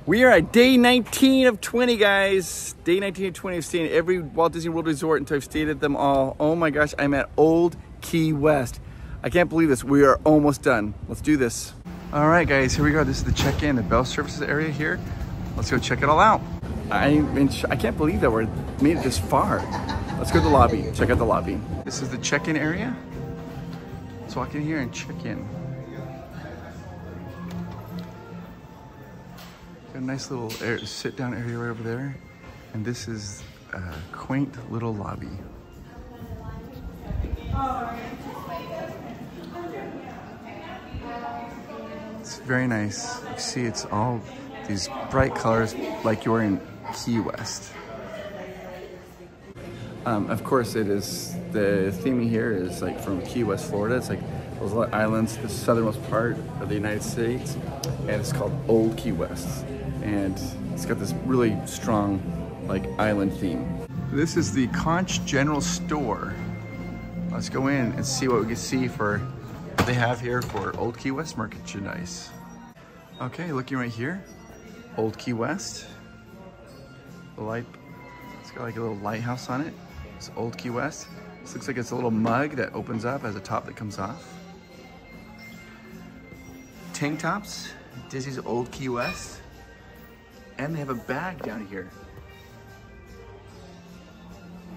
We are at day 19 of 20, guys. Day 19 of 20. I've stayed at every Walt Disney World resort until I've stayed at them all. Oh my gosh, I'm at Old Key West. I can't believe this. We are almost done. Let's do this. All right, guys, here we go. This is the check-in, the bell services area here. Let's go check it all out. I can't believe that we're made it this far. Let's go to the lobby, check out the lobby. This is the check-in area. Let's walk in here and check in. Got a nice little sit-down area right over there. And this is a quaint little lobby. It's very nice. You see it's all these bright colors like you're in Key West. Of course it is, the theming here is like from Key West, Florida. It's like those islands, the southernmost part of the United States. And it's called Old Key West. And it's got this really strong like island theme. This is the Conch General Store. Let's go in and see what we can see for what they have here for Old Key West merchandise. Okay, looking right here, Old Key West. The light, it's got like a little lighthouse on it. It's Old Key West. This looks like it's a little mug that opens up, has a top that comes off. Tank tops, Disney's Old Key West. And they have a bag down here.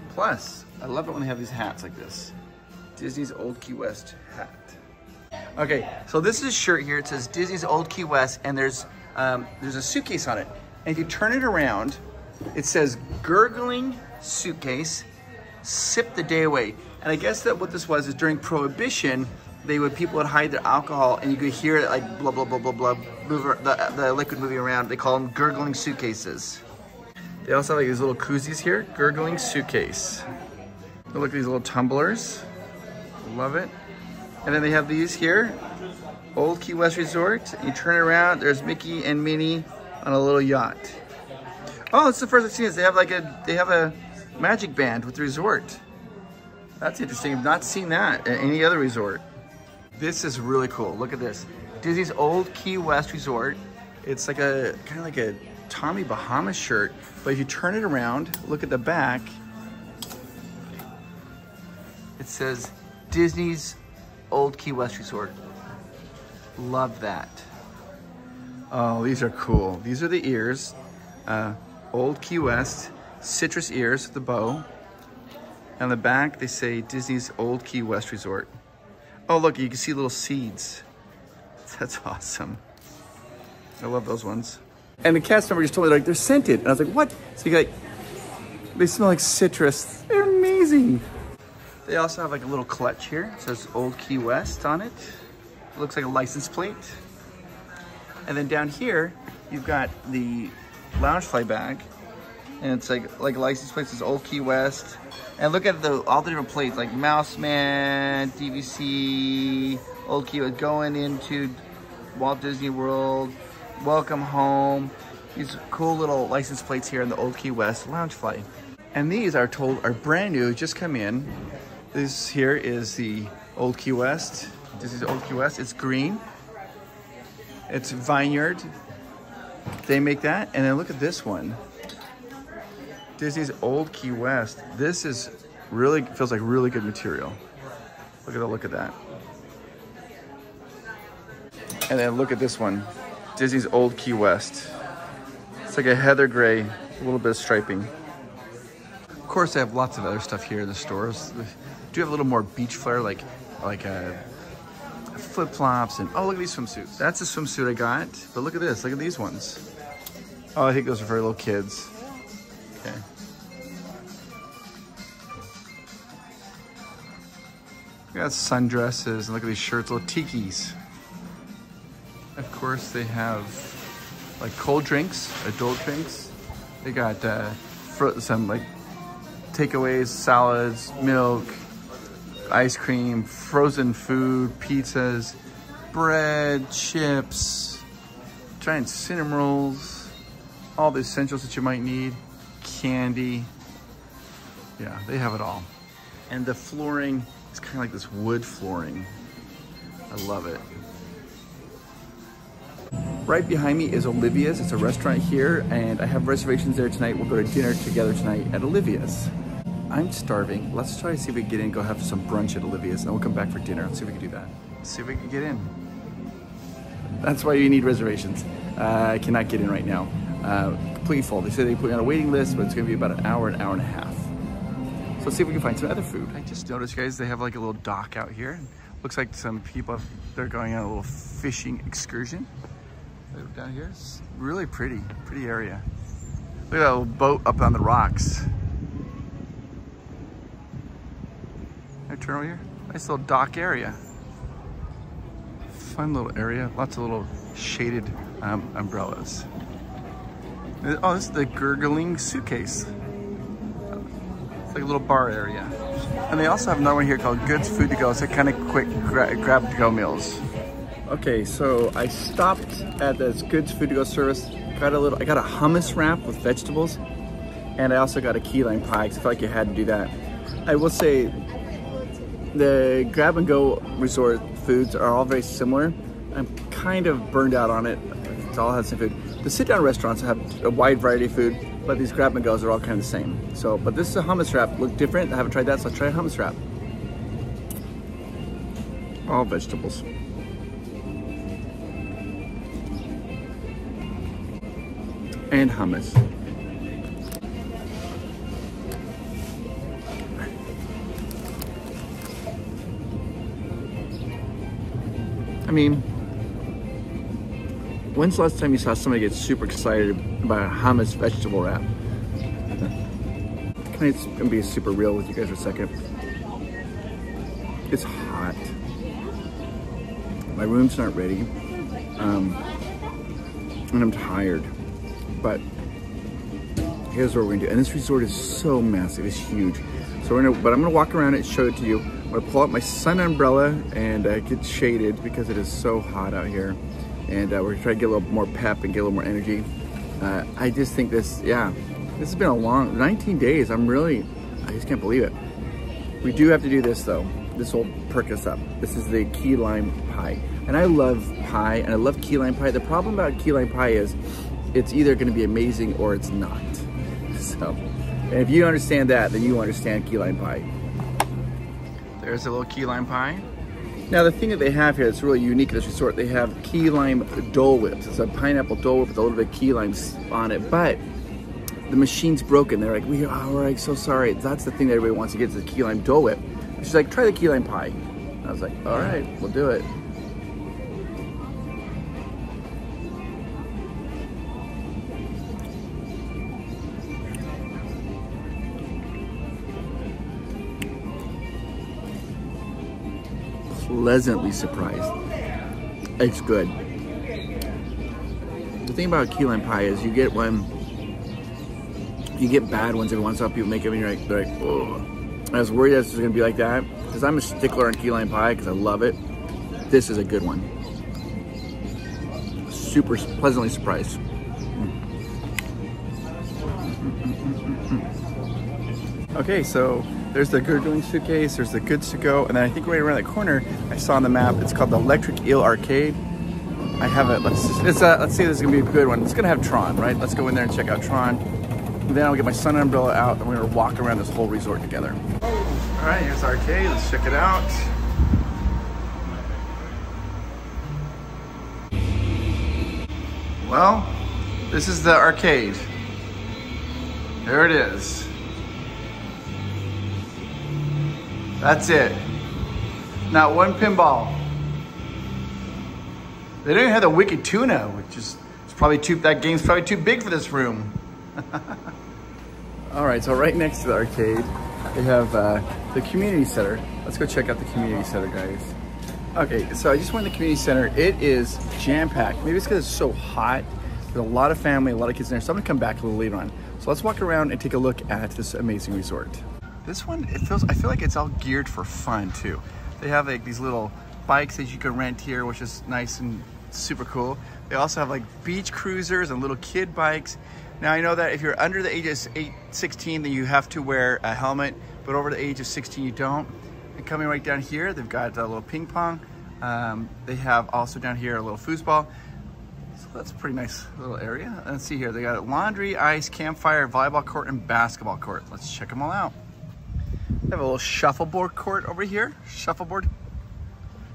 Plus, I love it when they have these hats like this. Disney's Old Key West hat. Okay, so this is a shirt here. It says Disney's Old Key West, and there's a suitcase on it. And if you turn it around, it says gurgling suitcase, sip the day away. And I guess that what this was is during Prohibition, people would hide their alcohol, and you could hear it like blah, blah, blah, blah, blah, move the liquid moving around. They call them gurgling suitcases. They also have like these little koozies here, gurgling suitcase. Look at these little tumblers. Love it. And then they have these here, Old Key West Resort. You turn it around, there's Mickey and Minnie on a little yacht. Oh, it's the first I've seen this. They have a magic band with the resort. That's interesting. I've not seen that at any other resort. This is really cool. Look at this. Disney's Old Key West Resort. It's like kind of like a Tommy Bahama shirt, but if you turn it around, look at the back, it says Disney's Old Key West Resort. Love that. Oh, these are cool. These are the ears. Old Key West, citrus ears with the bow. On the back, they say Disney's Old Key West Resort. Oh, look, you can see little seeds. That's awesome. I love those ones. And the cast member just told me, like, they're scented. And I was like, what? So you they smell like citrus. They're amazing. They also have like a little clutch here. It says Old Key West on it. It looks like a license plate. And then down here, you've got the Loungefly bag. And it's like a license plate. It says Old Key West. And look at all the different plates, like Mouse Man, DVC, Old Key West, going into Walt Disney World, welcome home. These cool little license plates here in the Old Key West Loungefly. And these are brand new, just come in. This here is the Old Key West. This is Old Key West. It's green. It's Vineyard. They make that. And then look at this one. Disney's Old Key West. This is really, feels like really good material. Look at that. And then look at this one. Disney's Old Key West. It's like a heather gray, a little bit of striping. Of course, they have lots of other stuff here in the stores. They do have a little more beach flair, like flip-flops, and oh, look at these swimsuits. That's a swimsuit I got, but look at this. Look at these ones. Oh, I think those are for little kids. Okay. We got sundresses, and look at these shirts, little tikis. Of course, they have like cold drinks, adult drinks. They got some like takeaways, salads, milk, ice cream, frozen food, pizzas, bread, chips, giant cinnamon rolls, all the essentials that you might need, candy. Yeah, they have it all. And the flooring is kind of like this wood flooring. I love it. Right behind me is Olivia's. It's a restaurant here, and I have reservations there tonight. We'll go to dinner together tonight at Olivia's. I'm starving. Let's try to see if we can get in and go have some brunch at Olivia's, and then we'll come back for dinner. Let's see if we can do that. Let's see if we can get in. That's why you need reservations. I cannot get in right now. Completely full. They say they put me on a waiting list, but it's gonna be about an hour and a half. So let's see if we can find some other food. I just noticed, guys, they have like a little dock out here. Looks like some people, they're going on a little fishing excursion. Down here, it's really pretty area. Look at that little boat up on the rocks. Can I turn over here? Nice little dock area. Fun little area. Lots of little shaded umbrellas. Oh, this is the Gurgling Suitcase. It's like a little bar area. And they also have another one here called Goods Food to Go. It's like kind of quick grab to go meals. Okay, so I stopped at this Goods Food to Go service. I got a hummus wrap with vegetables, and I also got a key lime pie because I felt like you had to do that. I will say the grab and go resort foods are all very similar. I'm kind of burned out on it. It's all has the same food. The sit down restaurants have a wide variety of food, but these grab and goes are all kind of the same. So, but this is a hummus wrap. Look different. I haven't tried that, so I'll try a hummus wrap. All vegetables. And hummus. I mean, when's the last time you saw somebody get super excited about a hummus vegetable wrap? Can I just be super real with you guys for a second? It's hot. My room's not ready. And I'm tired. But here's what we're gonna do. And this resort is so massive, it's huge. So I'm gonna walk around it and show it to you. I'm gonna pull out my sun umbrella and get shaded because it is so hot out here. And we're gonna try to get a little more pep and get a little more energy. I just think this has been a long, 19 days. I just can't believe it. We do have to do this though. This will perk us up. This is the key lime pie. And I love pie and I love key lime pie. The problem about key lime pie is it's either gonna be amazing or it's not. So, and if you understand that, then you understand key lime pie. There's a little key lime pie. Now the thing that they have here that's really unique at this resort, they have key lime Dole Whips. It's a pineapple Dole Whip with a little bit of key lime on it, but the machine's broken. They're like, we're so sorry. That's the thing that everybody wants to get is the key lime Dole Whip. She's like, try the key lime pie. I was like, all right, we'll do it. Pleasantly surprised. It's good. The thing about key lime pie is you get bad ones every once in a while. People make them and they're like, oh. I was worried that this was gonna be like that because I'm a stickler on key lime pie because I love it. This is a good one. Super pleasantly surprised. Okay, so there's the Gurgling Suitcase, there's the Goods to Go, and then I think right around the corner, I saw on the map, it's called the Electric Eel Arcade. I have it, let's see if this is gonna be a good one. It's gonna have Tron, right? Let's go in there and check out Tron. And then I'll get my sun umbrella out and we're gonna walk around this whole resort together. All right, here's the arcade, let's check it out. Well, this is the arcade. There it is. That's it. Not one pinball. They don't even have the Wicked Tuna, which is that game's probably too big for this room. All right, so right next to the arcade, they have the community center. Let's go check out the community center, guys. Okay, so I just went to the community center. It is jam-packed. Maybe it's because it's so hot. There's a lot of family, a lot of kids in there, so I'm gonna come back a little later on. So let's walk around and take a look at this amazing resort. This one, I feel like it's all geared for fun too. They have like these little bikes that you can rent here, which is nice and super cool. They also have like beach cruisers and little kid bikes. Now I know that if you're under the age of 16, then you have to wear a helmet, but over the age of 16, you don't. And coming right down here, they've got a little ping pong. They have also down here a little foosball. So that's a pretty nice little area. Let's see here. They got laundry, ice, campfire, volleyball court, and basketball court. Let's check them all out. They have a little shuffleboard court over here. Shuffleboard.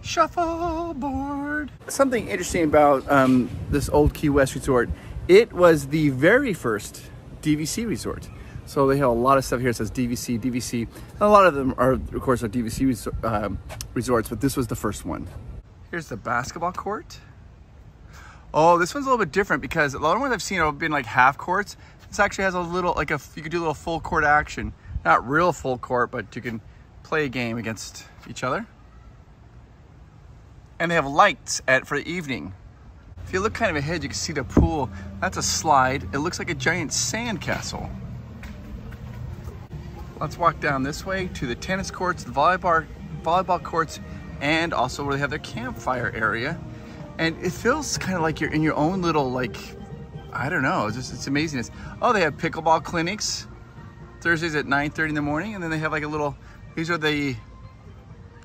Shuffleboard. Something interesting about this old Key West resort, it was the very first DVC resort. So they have a lot of stuff here. It says DVC, DVC. A lot of them are, of course, are DVC resorts, but this was the first one. Here's the basketball court. Oh, this one's a little bit different because a lot of ones I've seen have been like half courts. This actually has a little, like you could do a little full court action. Not real full court, but you can play a game against each other. And they have lights for the evening. If you look kind of ahead, you can see the pool. That's a slide. It looks like a giant sand castle. Let's walk down this way to the tennis courts, the volleyball courts, and also where they have their campfire area. And it feels kind of like you're in your own little, like, I don't know, it's amazing. Oh, they have pickleball clinics, Thursdays at 9:30 in the morning, and then they have like a little, these are the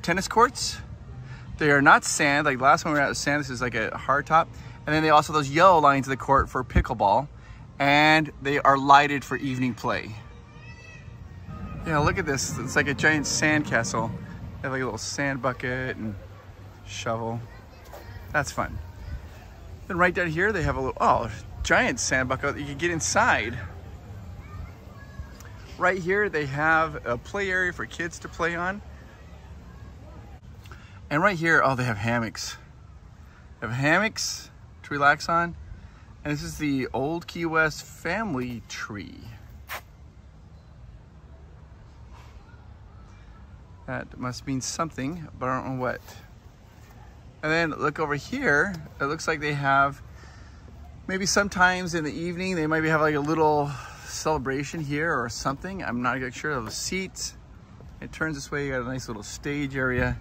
tennis courts. They are not sand, like last one we were at sand, this is like a hard top. And then they also have those yellow lines of the court for pickleball, and they are lighted for evening play. Yeah, look at this. It's like a giant sand castle. They have like a little sand bucket and shovel. That's fun. Then right down here, they have a little, giant sand bucket that you can get inside. Right here, they have a play area for kids to play on. And right here, they have hammocks. They have hammocks to relax on. And this is the Old Key West family tree. That must mean something, but I don't know what. And then look over here, it looks like they have, maybe sometimes in the evening, they might have like a little celebration here or something. I'm not exactly sure of the seats. It turns this way, you got a nice little stage area.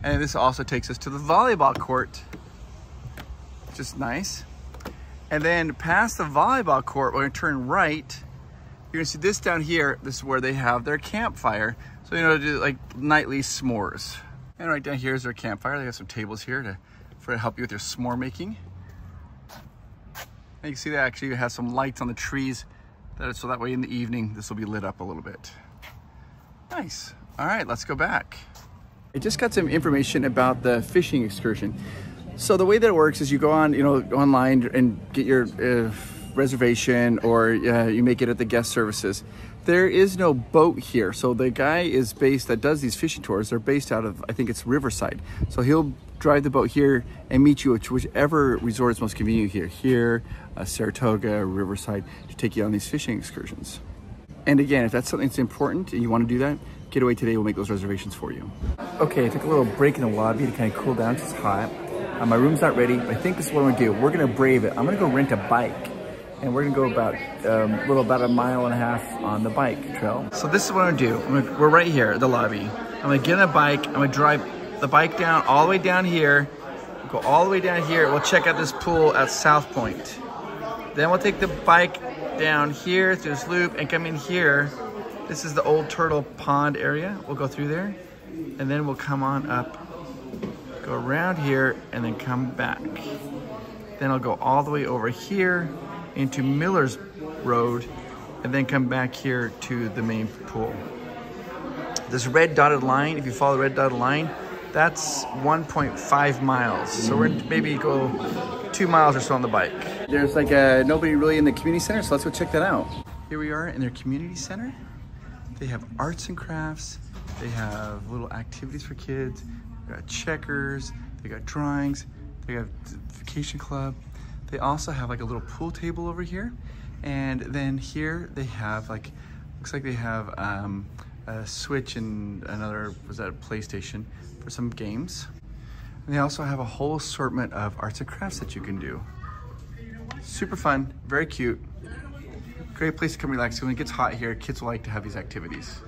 And this also takes us to the volleyball court, which is nice. And then past the volleyball court, we're gonna turn right. You're gonna see this down here. This is where they have their campfire. So you know, do like nightly s'mores. And right down here is their campfire. They got some tables here to help you with your s'more making. And you can see they actually have some lights on the trees, so that way in the evening, this will be lit up a little bit. Nice. All right, let's go back. I just got some information about the fishing excursion. So the way that it works is you go on, online and get your reservation, or you make it at the guest services. There is no boat here. So the guy that does these fishing tours, they're based out of, I think it's Riverside. So he'll drive the boat here and meet you at whichever resort is most convenient here, Saratoga, Riverside, to take you on these fishing excursions. And again, if that's something that's important and you want to do that, Getaway Today will make those reservations for you. Okay, I took a little break in the lobby to kind of cool down. It's hot. My room's not ready, but I think this is what I'm gonna do. We're gonna brave it. I'm gonna go rent a bike. And we're gonna go about about 1.5 miles on the bike trail. So this is what I'm gonna do. We're right here at the lobby. I'm gonna get on a bike. I'm gonna drive the bike down all the way down here. Go all the way down here. We'll check out this pool at South Point. Then we'll take the bike down here through this loop and come in here. This is the old Turtle Pond area. We'll go through there, and then we'll come on up, go around here, and then come back. Then I'll go all the way over here into Miller's Road, and then come back here to the main pool. This red dotted line, if you follow the red dotted line, that's 1.5 miles. So we're gonna maybe go 2 miles or so on the bike. There's like nobody really in the community center, so let's go check that out. Here we are in their community center. They have arts and crafts. They have little activities for kids. They got checkers, they got drawings, they got vacation club. They also have like a little pool table over here. And then here they have like, looks like they have a Switch and another, was that a PlayStation for some games. And they also have a whole assortment of arts and crafts that you can do. Super fun, very cute. Great place to come relax. When it gets hot here, kids will like to have these activities.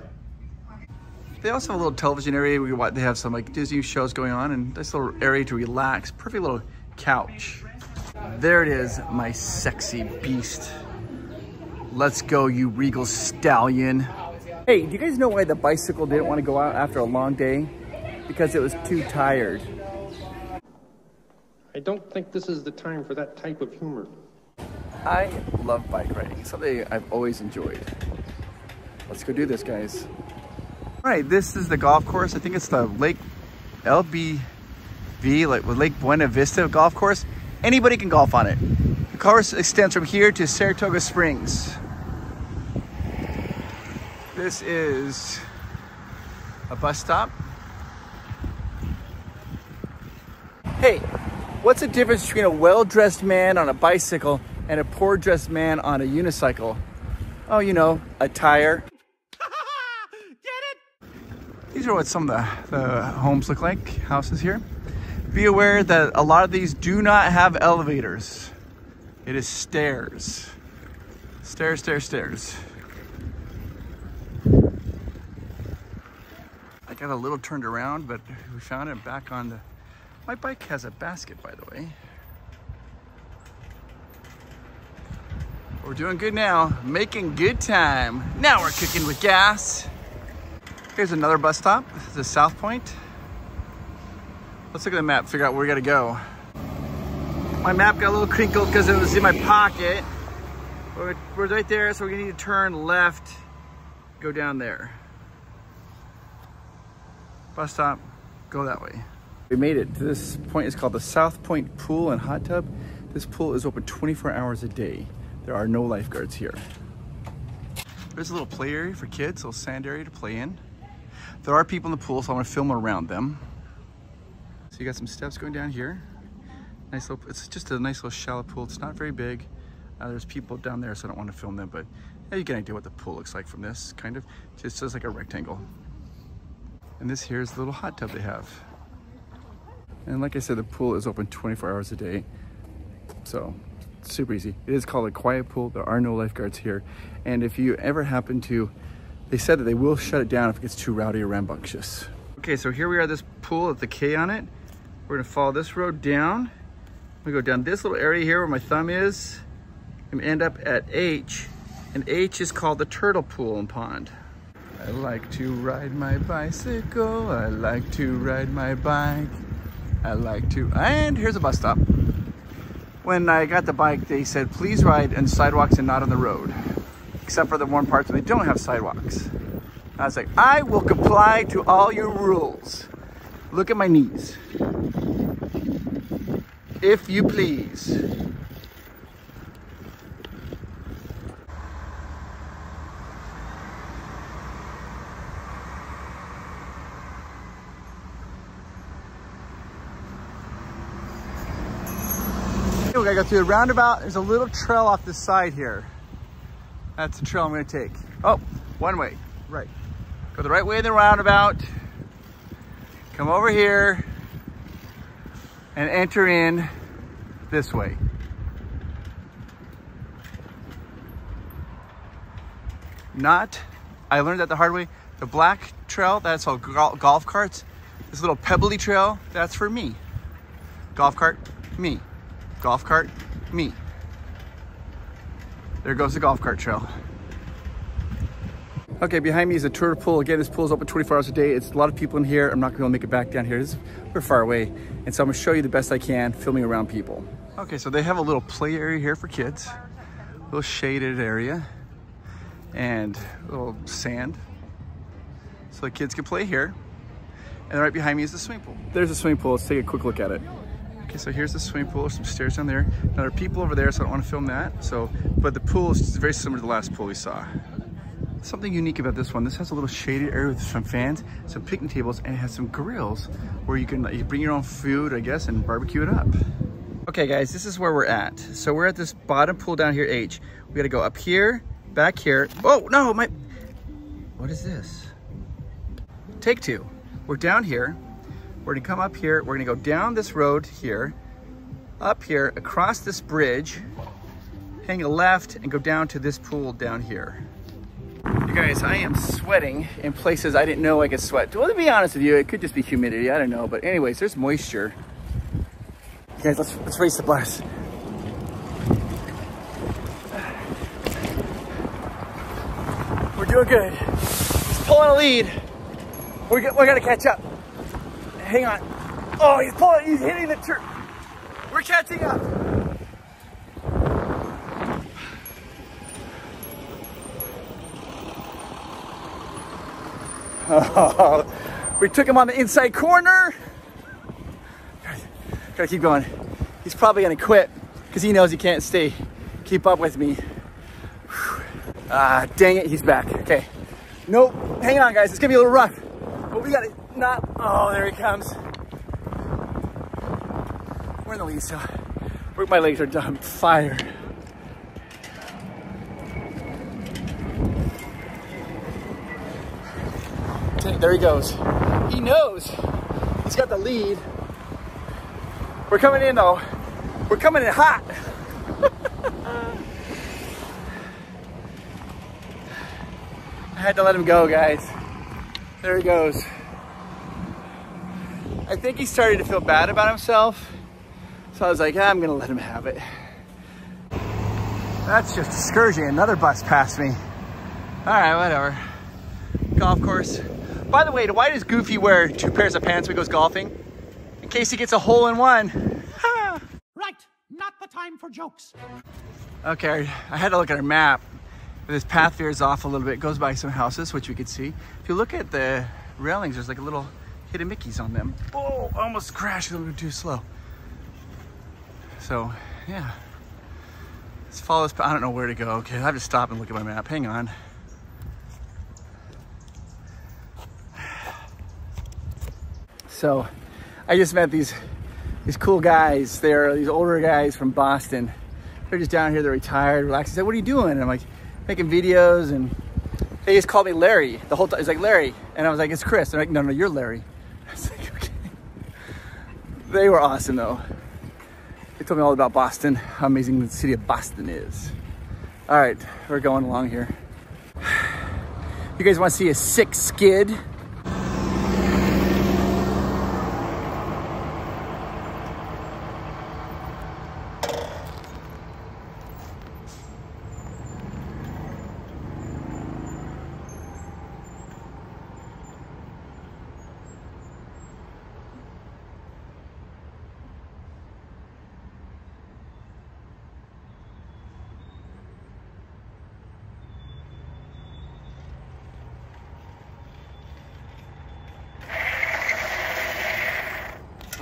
They also have a little television area. They have some like Disney shows going on, and nice little area to relax. Perfect little couch. There it is, my sexy beast. Let's go, you regal stallion. Hey, do you guys know why the bicycle didn't want to go out after a long day? Because it was too tired. I don't think this is the time for that type of humor. I love bike riding, something I've always enjoyed. Let's go do this, guys. All right, this is the golf course. I think it's the Lake LBV, like with Lake Buena Vista golf course. Anybody can golf on it. The course extends from here to Saratoga Springs. This is a bus stop. Hey, what's the difference between a well-dressed man on a bicycle and a poor-dressed man on a unicycle? Oh, you know, attire. These are what some of the homes look like, houses here. Be aware that a lot of these do not have elevators. It is stairs. Stairs, stairs, stairs. I got a little turned around, but we found it back on the... My bike has a basket, by the way. We're doing good now, making good time. Now we're cooking with gas. Here's another bus stop. This is the South Point. Let's look at the map, figure out where we gotta go. My map got a little crinkled because it was in my pocket. We're right there, so we're gonna need to turn left, go down there. Bus stop, go that way. We made it to this point. It's called the South Point Pool and Hot Tub. This pool is open 24 hours a day. There are no lifeguards here. There's a little play area for kids, a little sand area to play in. There are people in the pool, so I want to film around them. So you got some steps going down here. Nice little, it's just a nice little shallow pool. It's not very big. There's people down there, so I don't want to film them, but yeah, you get an idea what the pool looks like from this, kind of. Just looks like a rectangle. And this here is the little hot tub they have. And like I said, the pool is open 24 hours a day. So super easy. It is called a quiet pool. There are no lifeguards here. And if you ever happen to, they said that they will shut it down if it gets too rowdy or rambunctious. Okay, so here we are at this pool with the K on it. We're gonna follow this road down. We go down this little area here where my thumb is and end up at H. And H is called the Turtle Pool and Pond. I like to ride my bicycle. I like to ride my bike. I like to, and here's a bus stop. When I got the bike, they said, please ride on sidewalks and not on the road, except for the one parts where they don't have sidewalks. I was like, I will comply to all your rules. Look at my knees. If you please. We gotta go through the roundabout. There's a little trail off the side here. That's the trail I'm gonna take. Oh, one way, right. Go the right way in the roundabout. Come over here and enter in this way. I learned that the hard way. The black trail, that's all golf carts. This little pebbly trail, that's for me. Golf cart, me. Golf cart, me. There goes the golf cart trail. Okay, behind me is a Turtle Pool. Again, this pool is open 24 hours a day. It's a lot of people in here. I'm not gonna make it back down here. We're far away. And so I'm gonna show you the best I can, filming around people. Okay, so they have a little play area here for kids. A little shaded area. And a little sand. So the kids can play here. And right behind me is the swimming pool. There's the swimming pool. Let's take a quick look at it. Okay, so here's the swimming pool. There's some stairs down there. Now there are people over there, so I don't want to film that. But the pool is very similar to the last pool we saw. Something unique about this one, this has a little shaded area with some fans, some picnic tables, and it has some grills where you can bring your own food, I guess, and barbecue it up. Okay guys, this is where we're at. So we're at this bottom pool down here, H. We gotta go up here, back here. Oh, no, what is this? Take two. We're down here. We're gonna come up here. We're gonna go down this road here, up here, across this bridge, hang a left, and go down to this pool down here. You guys, I am sweating in places I didn't know I could sweat. Well, to be honest with you, it could just be humidity. I don't know. But anyways, there's moisture. You guys, let's raise the bus. We're doing good. He's pulling a lead. We're gonna catch up. Hang on. Oh, he's hitting the turn. we're catching up. Oh, we took him on the inside corner. Gotta keep going. He's probably gonna quit because he knows he can't keep up with me. Dang it, he's back. Okay. Nope, hang on guys, it's gonna be a little rough. But we gotta not, oh, there he comes. We're in the lead, so my legs are done fire. Okay, there he goes. He knows he's got the lead. We're coming in though. We're coming in hot. I had to let him go, guys. There he goes. I think he started to feel bad about himself. So I was like, I'm gonna let him have it. That's just discouraging. Another bus passed me. All right, whatever. Golf course. By the way, why does Goofy wear 2 pairs of pants when he goes golfing? In case he gets a hole in one. Right, not the time for jokes. Okay, I had to look at our map. This path veers off a little bit. It goes by some houses, which we could see. If you look at the railings, there's like a little hidden Mickeys on them. Oh, almost crashed a little bit too slow. So, yeah. Let's follow this. I don't know where to go. Okay, I have to stop and look at my map. Hang on. So, I just met these cool guys. They're these older guys from Boston. They're just down here. They're retired, relaxed. I said, "What are you doing?" And I'm like, making videos. And they just called me Larry the whole time. It's like, Larry. And I was like, it's Chris. They're like, no, you're Larry. I was like, okay. They were awesome though. They told me all about Boston, how amazing the city of Boston is. All right, we're going along here. You guys want to see a sick skid?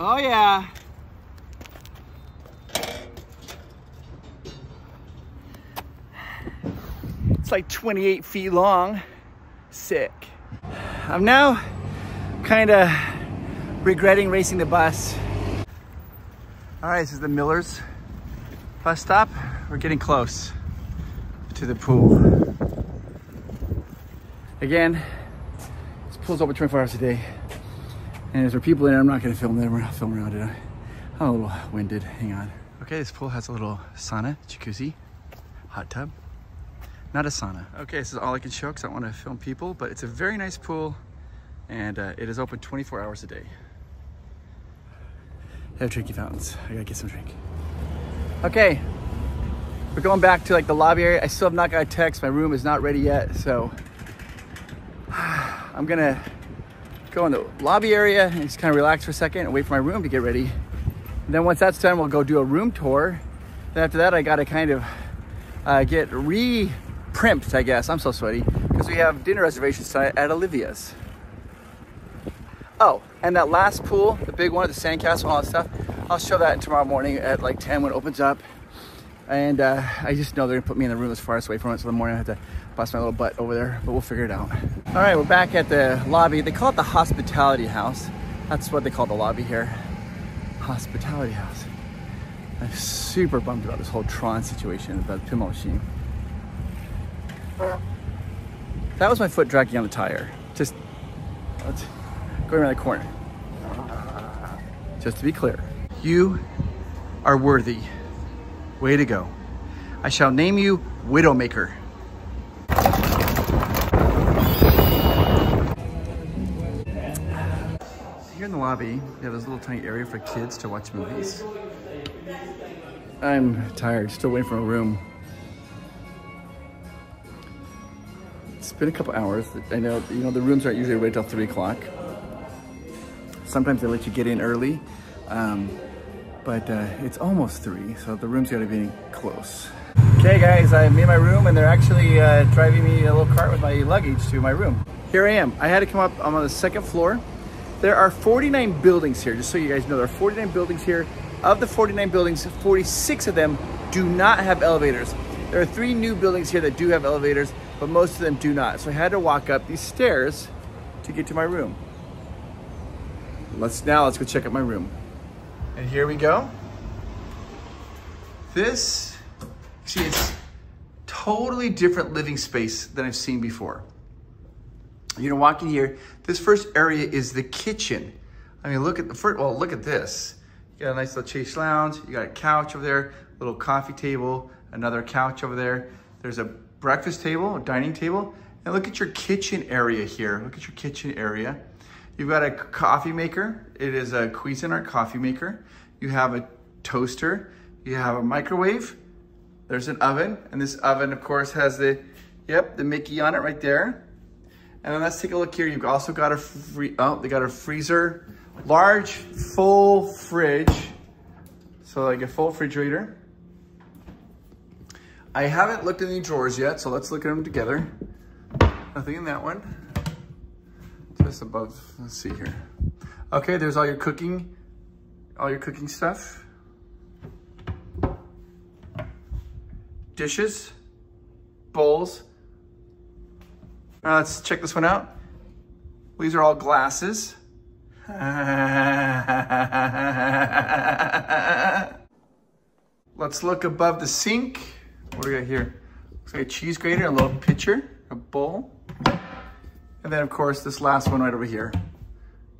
Oh yeah. It's like 28 feet long. Sick. I'm now kind of regretting racing the bus. All right, this is the Millers bus stop. We're getting close to the pool. Again, this pool's open 24 hours a day. And if there are people in it, I'm not gonna film them. We're not filming around it. I'm a little winded, hang on. Okay, this pool has a little sauna, jacuzzi, hot tub. Not a sauna. Okay, this is all I can show because I don't want to film people, but it's a very nice pool and it is open 24 hours a day. They have drinking fountains. I gotta get some drink. Okay, we're going back to like the lobby area. I still have not got a text. My room is not ready yet, so I'm gonna go in the lobby area and just kind of relax for a second and wait for my room to get ready. And then once that's done, we'll go do a room tour. Then after that, I gotta kind of get re-primped, I guess. I'm so sweaty because we have dinner reservations tonight at Olivia's. Oh, and that last pool, the big one, the sandcastle and all that stuff, I'll show that tomorrow morning at like 10 when it opens up. And I just know they're gonna put me in the room that's farthest away from it, so in the morning I have to bust my little butt over there, but we'll figure it out. All right, we're back at the lobby. They call it the Hospitality House. That's what they call the lobby here. Hospitality House. I'm super bummed about this whole Tron situation, about the pinball machine. That was my foot dragging on the tire. Just going around the corner. Just to be clear. You are worthy. Way to go. I shall name you Widowmaker. Here in the lobby, we have this little tiny area for kids to watch movies. I'm tired, still waiting for a room. It's been a couple hours. I know, you know, the rooms aren't usually ready till 3 o'clock. Sometimes they let you get in early. but it's almost 3, so the room's gotta be close. Okay guys, I'm in my room and they're actually driving me a little cart with my luggage to my room. Here I am. I had to come up, I'm on the 2nd floor. There are 49 buildings here, just so you guys know, there are 49 buildings here. Of the 49 buildings, 46 of them do not have elevators. There are 3 new buildings here that do have elevators, but most of them do not. So I had to walk up these stairs to get to my room. Let's go check out my room. And here we go. This, see, it's totally different living space than I've seen before. You're gonna walk in here. This first area is the kitchen. I mean, look at the first, well, look at this. You got a nice little chaise lounge. You got a couch over there, little coffee table, another couch over there. There's a breakfast table, a dining table. And look at your kitchen area here. Look at your kitchen area. You've got a coffee maker. It is a Cuisinart coffee maker. You have a toaster. You have a microwave. There's an oven. And this oven, of course, has the Mickey on it right there. And then let's take a look here. You've also got they got a freezer, large, full fridge. So like a full refrigerator. I haven't looked in the drawers yet, so let's look at them together. Nothing in that one. Just above, let's see here. Okay, there's all your cooking stuff. Dishes, bowls. Let's check this one out. These are all glasses. Let's look above the sink. What do we got here? Looks like a cheese grater, a little pitcher, a bowl. And then of course this last one right over here.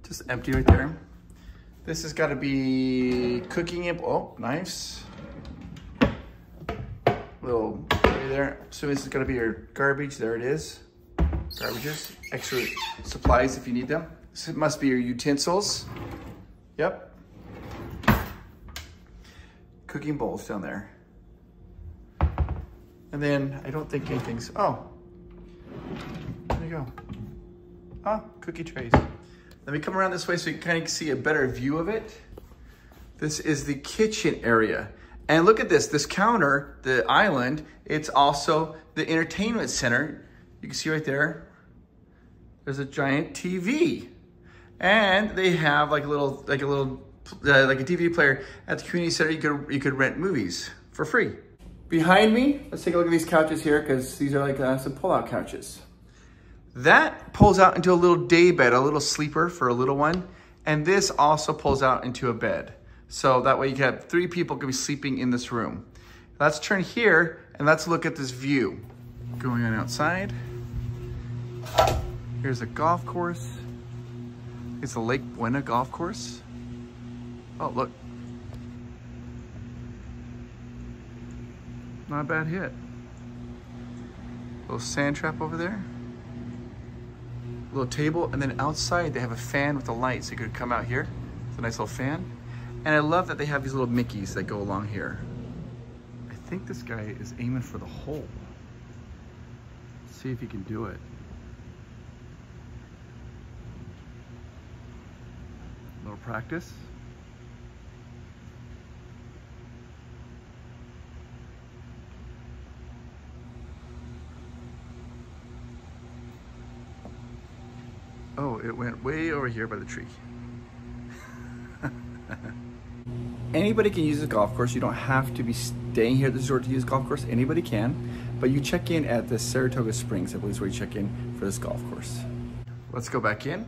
Just empty right there. This has got to be cooking, knives. Little area there. So this is going to be your garbage. There it is. Garbages, extra supplies if you need them. This must be your utensils. Yep. Cooking bowls down there. And then I don't think anything's, there you go. Cookie trays. Let me come around this way so you can kind of see a better view of it. This is the kitchen area. And look at this counter, the island, it's also the entertainment center. You can see right there, there's a giant TV. And they have like a DVD player at the community center. You could rent movies for free. Behind me, let's take a look at these couches here because these are like some pull-out couches. That pulls out into a little day bed, a little sleeper for a little one. And this also pulls out into a bed. So that way you can have 3 people can be sleeping in this room. Let's turn here and let's look at this view. Going on outside. Here's a golf course. It's a Lake Buena golf course. Oh, look. Not a bad hit. Little sand trap over there. Little table, and then outside they have a fan with a light, so you could come out here. It's a nice little fan. And I love that they have these little Mickeys that go along here. I think this guy is aiming for the hole. Let's see if he can do it. A little practice. Oh, it went way over here by the tree. Anybody can use this golf course. You don't have to be staying here at the resort to use golf course. Anybody can, but you check in at the Saratoga Springs, I believe is where you check in for this golf course. Let's go back in.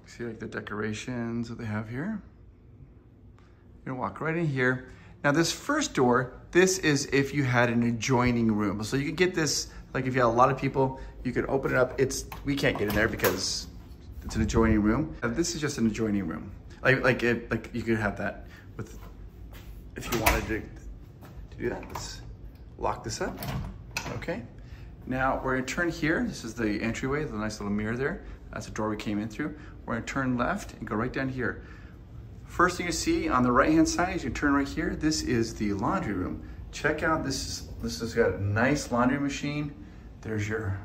See like the decorations that they have here. You're gonna walk right in here. Now this first door, this is if you had an adjoining room. So you could get this, like if you had a lot of people, you could open it up. We can't get in there because it's an adjoining room. This is just an adjoining room. Like you could have that with, if you wanted to do that. Let's lock this up, okay? Now we're gonna turn here. This is the entryway, the nice little mirror there. That's the door we came in through. We're gonna turn left and go right down here. First thing you see on the right-hand side, as you turn right here, this is the laundry room. Check out this has got a nice laundry machine. There's your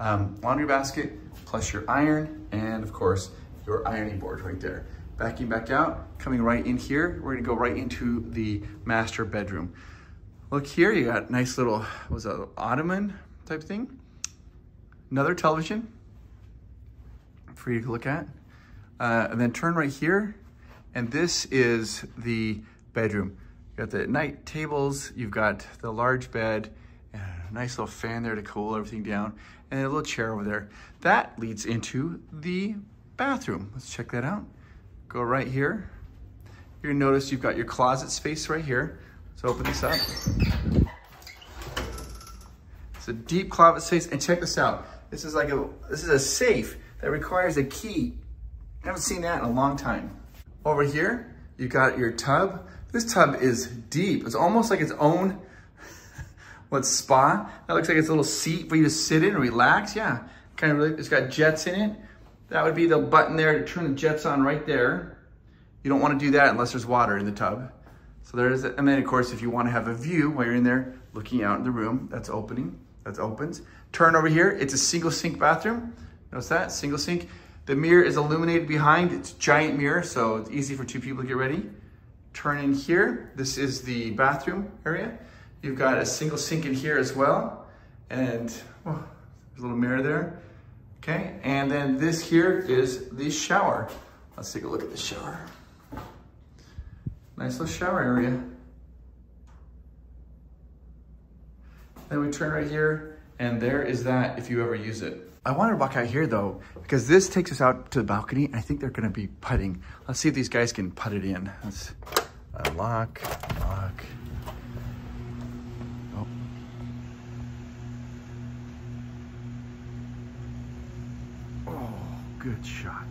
laundry basket, plus your iron, and of course, your ironing board right there. Backing back out, coming right in here, we're gonna go right into the master bedroom. Look here, you got nice little, what's that, ottoman type thing? Another television for you to look at. And then turn right here, and this is the bedroom. You got the night tables, you've got the large bed, and a nice little fan there to cool everything down, and a little chair over there. That leads into the bathroom. Let's check that out. Go right here. You're gonna notice you've got your closet space right here. Let's open this up. It's a deep closet space, and check this out. This is a safe that requires a key. I haven't seen that in a long time. Over here, you got your tub. This tub is deep. It's almost like its own spa. That looks like it's a little seat for you to sit in and relax. Yeah, kind of. It's got jets in it. That would be the button there to turn the jets on right there. You don't want to do that unless there's water in the tub. So there is it. And then of course, if you want to have a view while you're in there looking out in the room, that opens. Turn over here, it's a single sink bathroom. Notice that, single sink. The mirror is illuminated behind. It's a giant mirror, so it's easy for two people to get ready. Turn in here. This is the bathroom area. You've got a single sink in here as well. And oh, there's a little mirror there. Okay, and then this here is the shower. Let's take a look at the shower. Nice little shower area. Then we turn right here, and there is that if you ever use it. I wanted to walk out here though, because this takes us out to the balcony. I think they're gonna be putting. Let's see if these guys can put it in. Let's lock. Oh. Oh, good shot.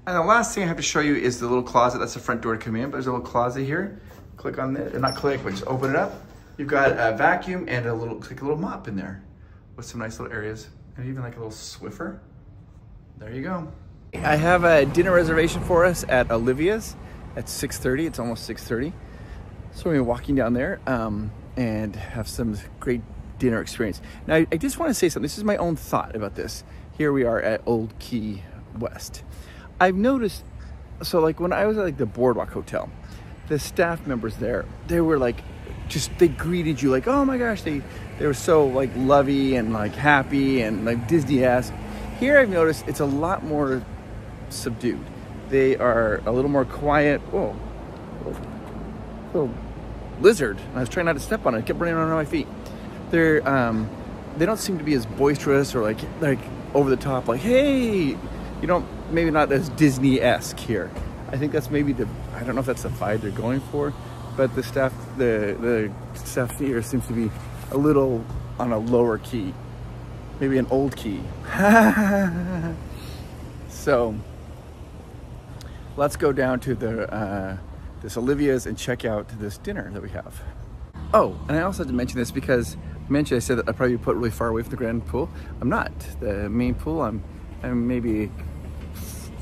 And the last thing I have to show you is the little closet. That's the front door to come in, but there's a little closet here. Click on this, not click, but just open it up. You've got a vacuum and a little mop in there with some nice little areas, and even like a little Swiffer. There you go. I have a dinner reservation for us at Olivia's at 6:30. It's almost 6:30. So we're gonna be walking down there and have some great dinner experience. Now, I just want to say something. This is my own thought about this. Here we are at Old Key West. I've noticed, so like when I was at like the Boardwalk Hotel, the staff members there, they were like, they greeted you like, oh my gosh, they were so like lovey and like happy and like Disney-esque. Here I've noticed it's a lot more subdued. They are a little more quiet. Whoa, little lizard. I was trying not to step on it. I kept running around on my feet. They don't seem to be as boisterous or like over the top, like, hey, maybe not as Disney-esque here. I think that's maybe I don't know if that's the vibe they're going for, but the staff here seems to be a little on a lower key, maybe an old key. So let's go down to this Olivia's and check out this dinner that we have. Oh, and I also had to mention this because I said that I'd probably put really far away from the grand pool. I'm not. The main pool, I'm maybe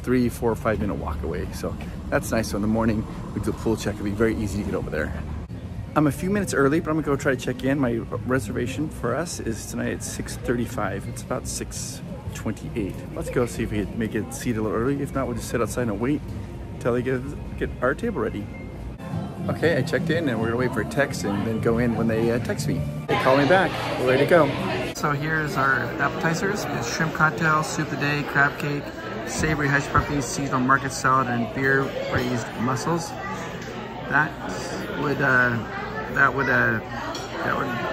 3, 4, 5 minute walk away. So that's nice. So in the morning, we do a pool check. It'll be very easy to get over there. I'm a few minutes early, but I'm gonna go try to check in. My reservation for us is tonight at 6:35. It's about 6:28. Let's go see if we can make it seat a little early. If not, we'll just sit outside and wait until they get our table ready. Okay, I checked in and we're gonna wait for a text and then go in when they text me. They call me back, we're ready to go. So here's our appetizers. It's shrimp cocktail, soup of the day, crab cake, savory hush puppies, seasonal market salad, and beer-raised mussels. That would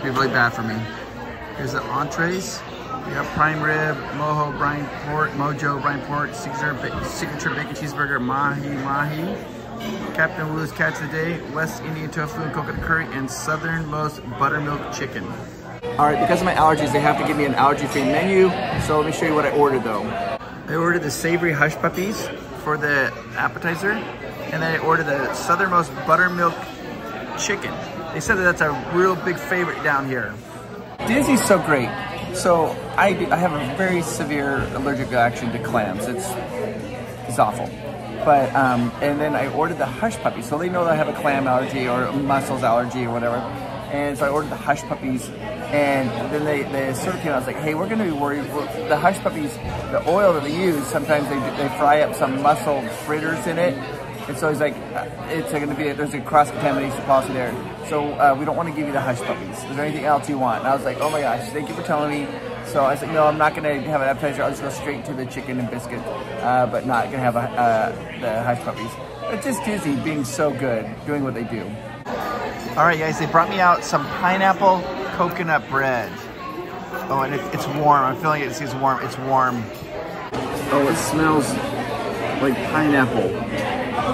be really bad for me. Here's the entrees. We got prime rib, mojo brine pork, signature bacon cheeseburger, mahi, Captain Wu's catch of the day, West Indian tofu and coconut curry, and southernmost buttermilk chicken. All right, because of my allergies, they have to give me an allergy-free menu. So let me show you what I ordered though. I ordered the savory hush puppies for the appetizer, and then I ordered the southernmost buttermilk chicken. They said that that's a real big favorite down here. Disney's so great. So I have a very severe allergic reaction to clams. It's awful. But and then I ordered the hush puppies, so they know that I have a clam allergy or a mussels allergy or whatever. And so I ordered the hush puppies And then the server came out, I was like, hey, we're gonna be worried. The hush puppies, the oil that they use, sometimes they fry up some mussel fritters in it. And so he's like, there's a cross-contamination policy there. So we don't want to give you the hush puppies. Is there anything else you want? And I was like, oh my gosh, thank you for telling me. So I was like, no, I'm not gonna have an appetizer. I'll just go straight to the chicken and biscuit, but not gonna have the hush puppies. It's just Disney being so good, doing what they do. All right, guys, they brought me out some pineapple coconut bread. Oh, and it's warm. I'm feeling it. It's warm. It's warm. Oh, it smells like pineapple.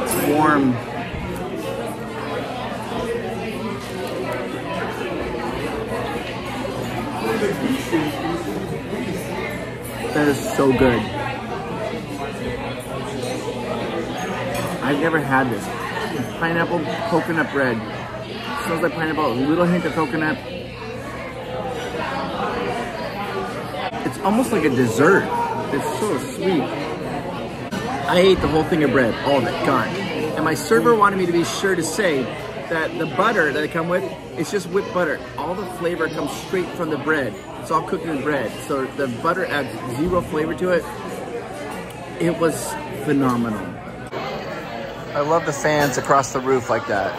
It's warm. That is so good. I've never had this. Pineapple coconut bread. It smells like pineapple, a little hint of coconut. It's almost like a dessert. It's so sweet. I ate the whole thing of bread, all of it, gone. And my server wanted me to be sure to say that the butter that I come with, it's just whipped butter. All the flavor comes straight from the bread. It's all cooked in bread. So the butter adds zero flavor to it. It was phenomenal. I love the fans across the roof like that.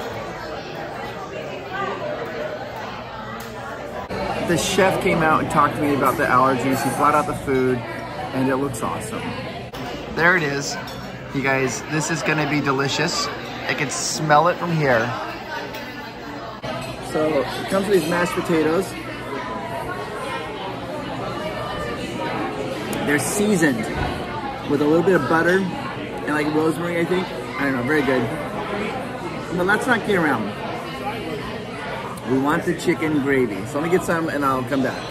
The chef came out and talked to me about the allergies. He brought out the food and it looks awesome. There it is. You guys, this is gonna be delicious. I can smell it from here. So it comes with these mashed potatoes. They're seasoned with a little bit of butter and like rosemary, I think. I don't know, very good. But let's not get around. We want the chicken gravy. So let me get some and I'll come back.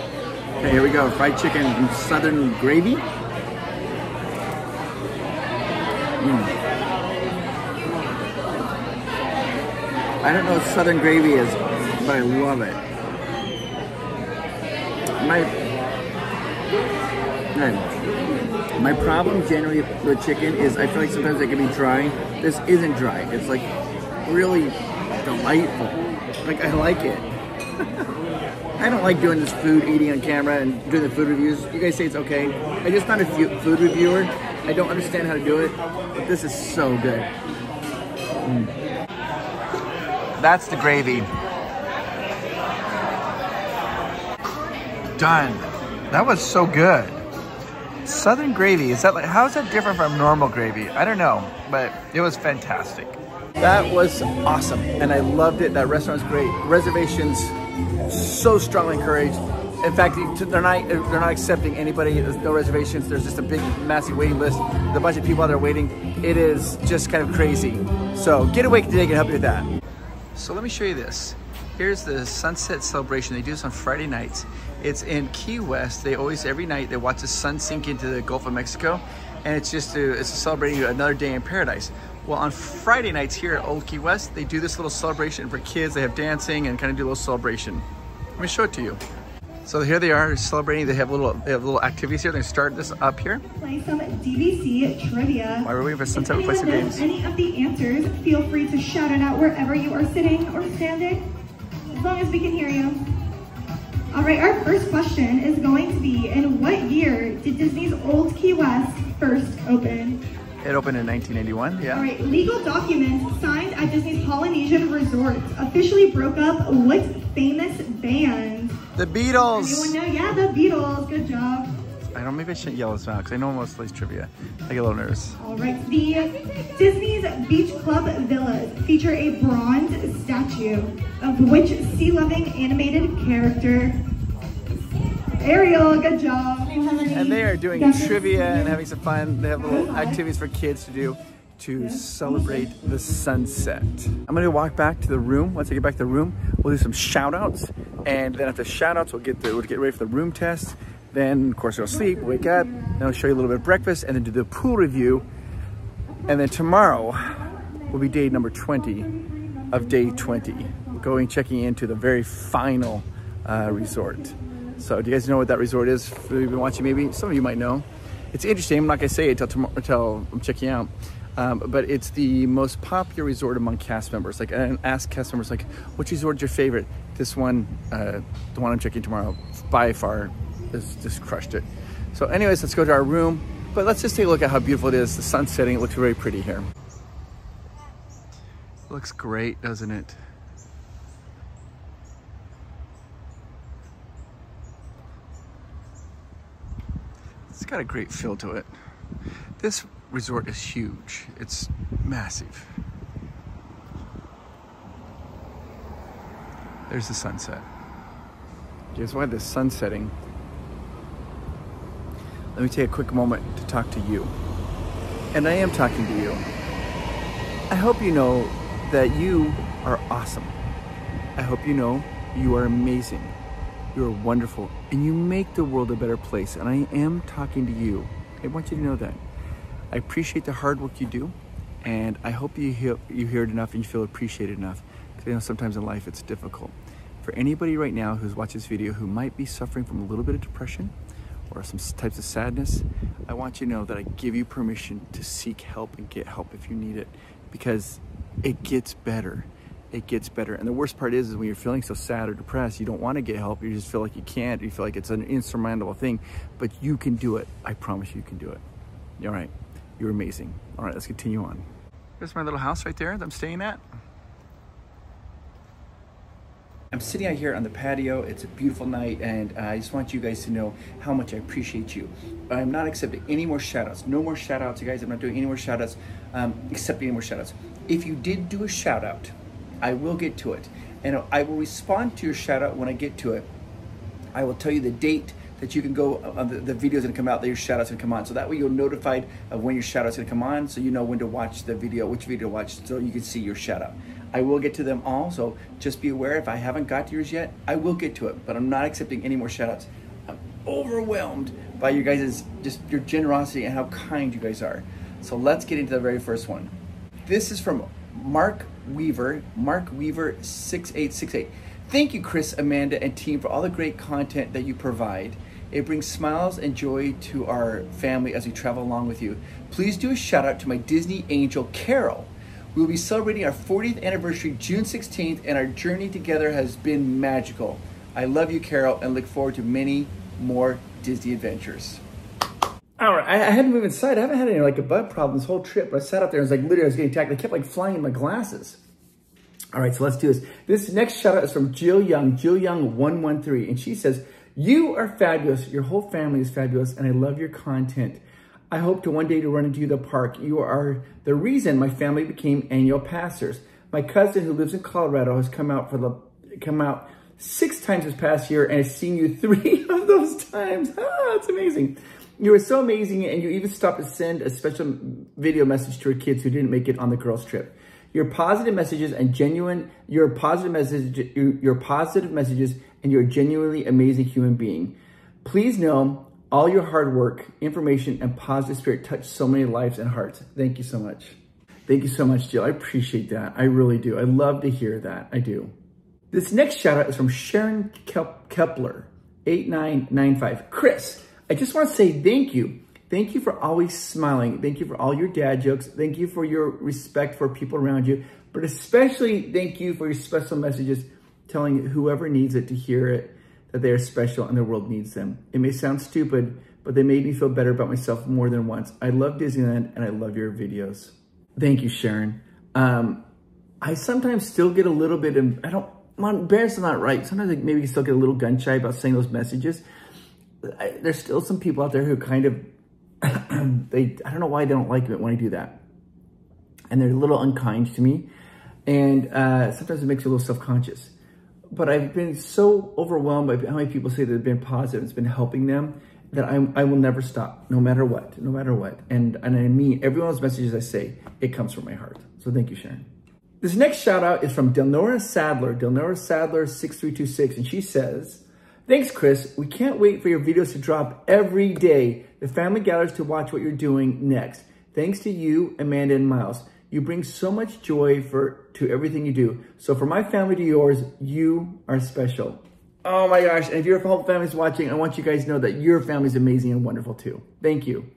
Okay, here we go. Fried chicken and southern gravy. I don't know what southern gravy is, but I love it. My problem generally with chicken is I feel like sometimes it can be dry. This isn't dry. It's like really delightful. Like, I like it. I don't like doing this food eating on camera and doing the food reviews. You guys say it's okay. I'm just not a food reviewer. I don't understand how to do it, but this is so good. That's the gravy. Done. That was so good. Southern gravy, is that like, how is that different from normal gravy? I don't know, but it was fantastic. That was awesome, and I loved it. That restaurant was great. Reservations, so strongly encouraged. In fact, they're not accepting anybody. There's no reservations. There's just a big, massive waiting list. There's a bunch of people out there waiting. It is just kind of crazy. So Get Awake Today can help you with that. So let me show you this. Here's the sunset celebration. They do this on Friday nights. It's in Key West. They always, every night, they watch the sun sink into the Gulf of Mexico, and it's celebrating another day in paradise. Well, on Friday nights here at Old Key West, they do this little celebration for kids. They have dancing and kind of do a little celebration. Let me show it to you. So here they are celebrating. They have little activities here. They're gonna start this up here. Play some DVC trivia. While we're waiting for sunset, we'll play some games. Any of the answers, feel free to shout it out wherever you are sitting or standing, as long as we can hear you. All right, our first question is going to be, in what year did Disney's Old Key West first open? It opened in 1981, yeah. All right, legal documents signed at Disney's Polynesian Resort officially broke up what famous band? The Beatles. Anyone know? Yeah, the Beatles. Good job. I don't, maybe I shouldn't yell this out because I know most of these trivia. I get a little nervous. All right, the Disney's Beach Club Villas feature a bronze statue of which sea-loving animated character? Ariel, good job. And they are doing trivia and having some fun. They have little activities for kids to do to celebrate the sunset. I'm gonna walk back to the room. Once I get back to the room, we'll do some shout outs. And then after shout outs, we'll get ready for the room test. Then of course we'll sleep, wake up, then I'll show you a little bit of breakfast and then do the pool review. And then tomorrow will be day number 20 of day 20. Going, checking into the very final resort. So do you guys know what that resort is? If you've been watching, maybe some of you might know. It's interesting. I'm not gonna say it until I'm checking out. But it's the most popular resort among cast members. Like, and ask cast members, like, which resort is your favorite? This one, the one I'm checking tomorrow, by far, has just crushed it. So anyways, let's go to our room. But let's just take a look at how beautiful it is. The sun's setting, it looks very pretty here. Looks great, doesn't it? It's got a great feel to it. This resort is huge. It's massive. There's the sunset. Here's why the sun's setting. Let me take a quick moment to talk to you. And I am talking to you. I hope you know that you are awesome. I hope you know you are amazing. You are wonderful, and you make the world a better place. And I am talking to you. I want you to know that. I appreciate the hard work you do, and I hope you hear it enough and you feel appreciated enough. Because I know sometimes in life it's difficult. For anybody right now who's watched this video who might be suffering from a little bit of depression or some types of sadness, I want you to know that I give you permission to seek help and get help if you need it, because it gets better. It gets better. And the worst part is when you're feeling so sad or depressed, you don't want to get help. You just feel like you can't. You feel like it's an insurmountable thing, but you can do it. I promise you can do it. All right. You're amazing. All right, let's continue on. Here's my little house right there that I'm staying at. I'm sitting out here on the patio. It's a beautiful night, and I just want you guys to know how much I appreciate you. I'm not accepting any more shout-outs. No more shout-outs, you guys. I'm not doing any more shout-outs, accepting any more shout-outs. If you did do a shout-out, I will get to it, and I will respond to your shout-out when I get to it. I will tell you the date that you can go on the video's gonna come out, that your shout-out's gonna come on. So that way you're notified of when your shout-out's gonna come on, so you know when to watch the video, which video to watch, so you can see your shout-out. I will get to them all, so just be aware if I haven't got to yours yet, I will get to it, but I'm not accepting any more shout-outs. I'm overwhelmed by you guys' just your generosity and how kind you guys are. So let's get into the very first one. This is from Mark Weaver 6868. Thank you, Chris, Amanda, and team for all the great content that you provide. It brings smiles and joy to our family as we travel along with you. Please do a shout out to my Disney angel, Carol. We will be celebrating our 40th anniversary June 16th, and our journey together has been magical. I love you, Carol, and look forward to many more Disney adventures. All right, I had to move inside. I haven't had any like a butt problem this whole trip, but I sat up there and was like, literally, I was getting attacked. I kept like flying in my glasses. All right, so let's do this. This next shout out is from Jill Young 113, and she says, you are fabulous. Your whole family is fabulous, and I love your content. I hope to one day to run into you at the park. You are the reason my family became annual passers. My cousin who lives in Colorado has come out 6 times this past year and has seen you 3 of those times. Ah, that's amazing. You are so amazing, and you even stopped to send a special video message to her kids who didn't make it on the girls' trip. Your positive messages and you're a positive messages, and you're a genuinely amazing human being. Please know all your hard work, information, and positive spirit touch so many lives and hearts. Thank you so much. Thank you so much, Jill. I appreciate that. I really do. I love to hear that. I do. This next shout out is from Sharon Kepler 8995. Chris, I just want to say thank you. Thank you for always smiling. Thank you for all your dad jokes. Thank you for your respect for people around you. But especially thank you for your special messages telling whoever needs it to hear it that they are special and the world needs them. It may sound stupid, but they made me feel better about myself more than once. I love Disneyland and I love your videos. Thank you, Sharon. I sometimes still get a little bit of, embarrassed is not right. Sometimes I maybe still get a little gun shy about saying those messages. There's still some people out there who kind of, I don't know why they don't like it when I do that. And they're a little unkind to me. And sometimes it makes you a little self-conscious. But I've been so overwhelmed by how many people say that they've been positive, it's been helping them, that I will never stop, no matter what. And I mean, every one of those messages I say, it comes from my heart. So thank you, Sharon. This next shout out is from Delnora Sadler 6326. And she says, thanks, Chris. We can't wait for your videos to drop every day. The family gathers to watch what you're doing next. Thanks to you, Amanda and Miles. You bring so much joy to everything you do. So from my family to yours, you are special. Oh my gosh. And if your whole family's watching, I want you guys to know that your family's amazing and wonderful too. Thank you.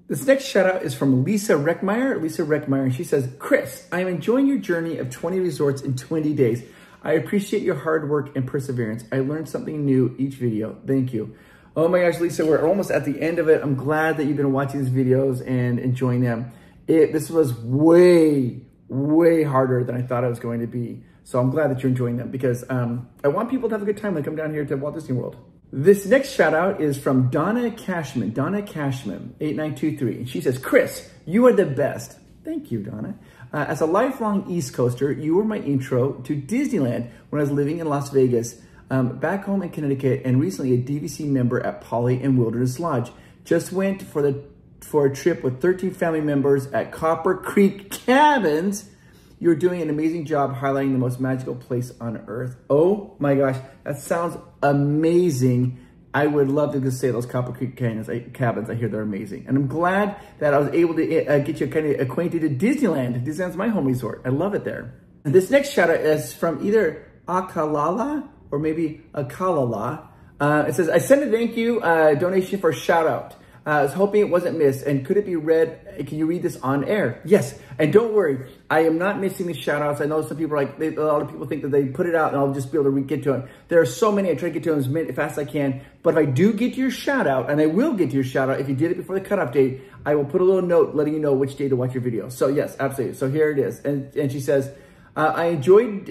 This next shout out is from Lisa Reckmeyer. And she says, Chris, I am enjoying your journey of 20 resorts in 20 days. I appreciate your hard work and perseverance. I learned something new each video. Thank you. Oh my gosh, Lisa, we're almost at the end of it. I'm glad that you've been watching these videos and enjoying them. This was way harder than I thought it was going to be. So I'm glad that you're enjoying them because I want people to have a good time when they come down here to Walt Disney World. This next shout out is from Donna Cashman, 8923. And she says, Chris, you are the best. Thank you, Donna. As a lifelong East Coaster, you were my intro to Disneyland when I was living in Las Vegas, back home in Connecticut, and recently a DVC member at Poly and Wilderness Lodge. Just went for a trip with 13 family members at Copper Creek Cabins. You're doing an amazing job highlighting the most magical place on earth. Oh my gosh, that sounds amazing. I would love to just say those Copper Creek Cabins. I hear they're amazing. And I'm glad that I was able to get you kind of acquainted to Disneyland. Disneyland's my home resort. I love it there. And this next shout out is from either Akalala or maybe Akalala. It says, I sent a thank you donation for a shout out. I was hoping it wasn't missed. And could it be read? Can you read this on air? Yes. And don't worry, I am not missing the shout outs. I know some people are like, a lot of people think that they put it out and I'll just be able to get to it. There are so many. I try to get to them as fast as I can. But if I do get to your shout out, and I will get to your shout out if you did it before the cutoff date, I will put a little note letting you know which day to watch your video. So yes, absolutely. So here it is. And she says, I enjoyed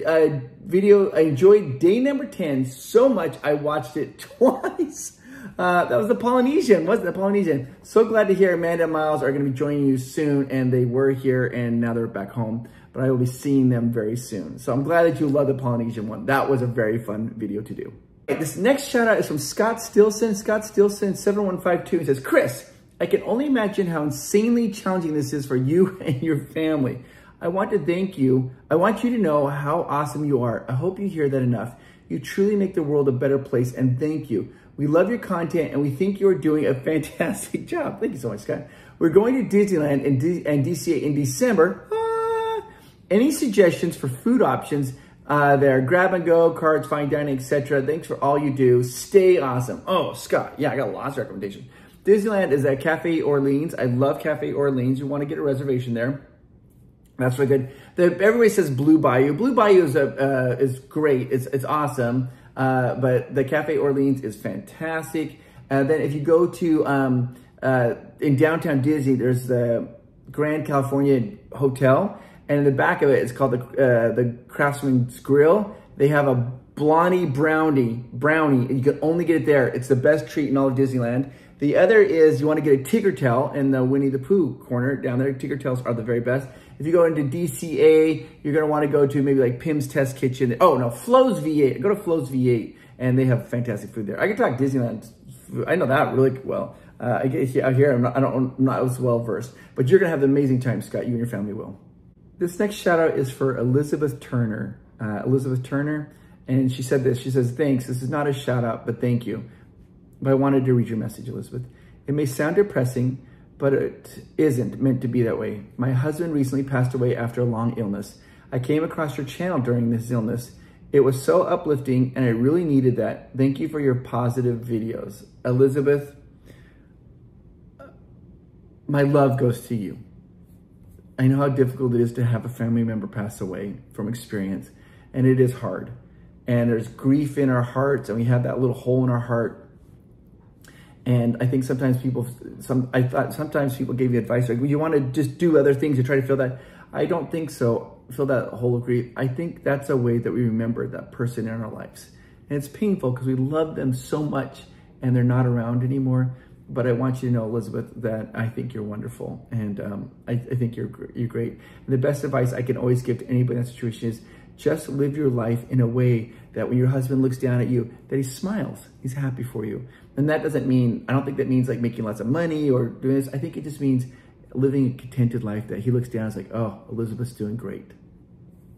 day number 10 so much I watched it twice. That was the Polynesian, wasn't it? The Polynesian. So glad to hear Amanda and Miles are going to be joining you soon, and they were here, and now they're back home. But I will be seeing them very soon. So I'm glad that you love the Polynesian one. That was a very fun video to do. This next shout out is from Scott Stilson. Scott Stilson 7152. He says, Chris, I can only imagine how insanely challenging this is for you and your family. I want to thank you. I want you to know how awesome you are. I hope you hear that enough. You truly make the world a better place, and thank you. We love your content, and we think you're doing a fantastic job. Thank you so much, Scott. We're going to Disneyland and DCA in December. Any suggestions for food options there? Grab and go, cards, fine dining, etc. Thanks for all you do. Stay awesome. Oh, Scott. Yeah, I got lots of recommendations. Disneyland is at Cafe Orleans. I love Cafe Orleans. You want to get a reservation there. That's really good. Everybody says Blue Bayou. Blue Bayou is great. It's awesome. But the Cafe Orleans is fantastic. Then if you go to, in downtown Disney, there's the Grand California Hotel. And in the back of it, it's called the Craftsman's Grill. They have a Blondie brownie. You can only get it there. It's the best treat in all of Disneyland. The other is you want to get a Tigger Tail in the Winnie the Pooh corner down there. Tigger Tails are the very best. If you go into DCA, you're going to want to go to maybe like Pim's Test Kitchen. Oh, no, Flo's V8. Go to Flo's V8, and they have fantastic food there. I can talk Disneyland. I know that really well. I get out here, I'm not as well versed. But you're going to have an amazing time, Scott. You and your family will. This next shout out is for Elizabeth Turner. And she said this. She says, thanks. This is not a shout out, but thank you. But I wanted to read your message, Elizabeth. It may sound depressing, but it isn't meant to be that way. My husband recently passed away after a long illness. I came across your channel during this illness. It was so uplifting, and I really needed that. Thank you for your positive videos. Elizabeth, my love goes to you. I know how difficult it is to have a family member pass away from experience, and it is hard. And there's grief in our hearts, and we have that little hole in our heart. And I think sometimes sometimes people gave you advice like, well, you want to just do other things to try to fill that. I don't think so. Fill that hole of grief. I think that's a way that we remember that person in our lives. And it's painful because we love them so much and they're not around anymore. But I want you to know, Elizabeth, that I think you're wonderful. And I think you're great. And the best advice I can always give to anybody in that situation is just live your life in a way that when your husband looks down at you, that he smiles. He's happy for you. And that doesn't mean, I don't think that means like making lots of money or doing this. I think it just means living a contented life that he looks down and is like, oh, Elizabeth's doing great.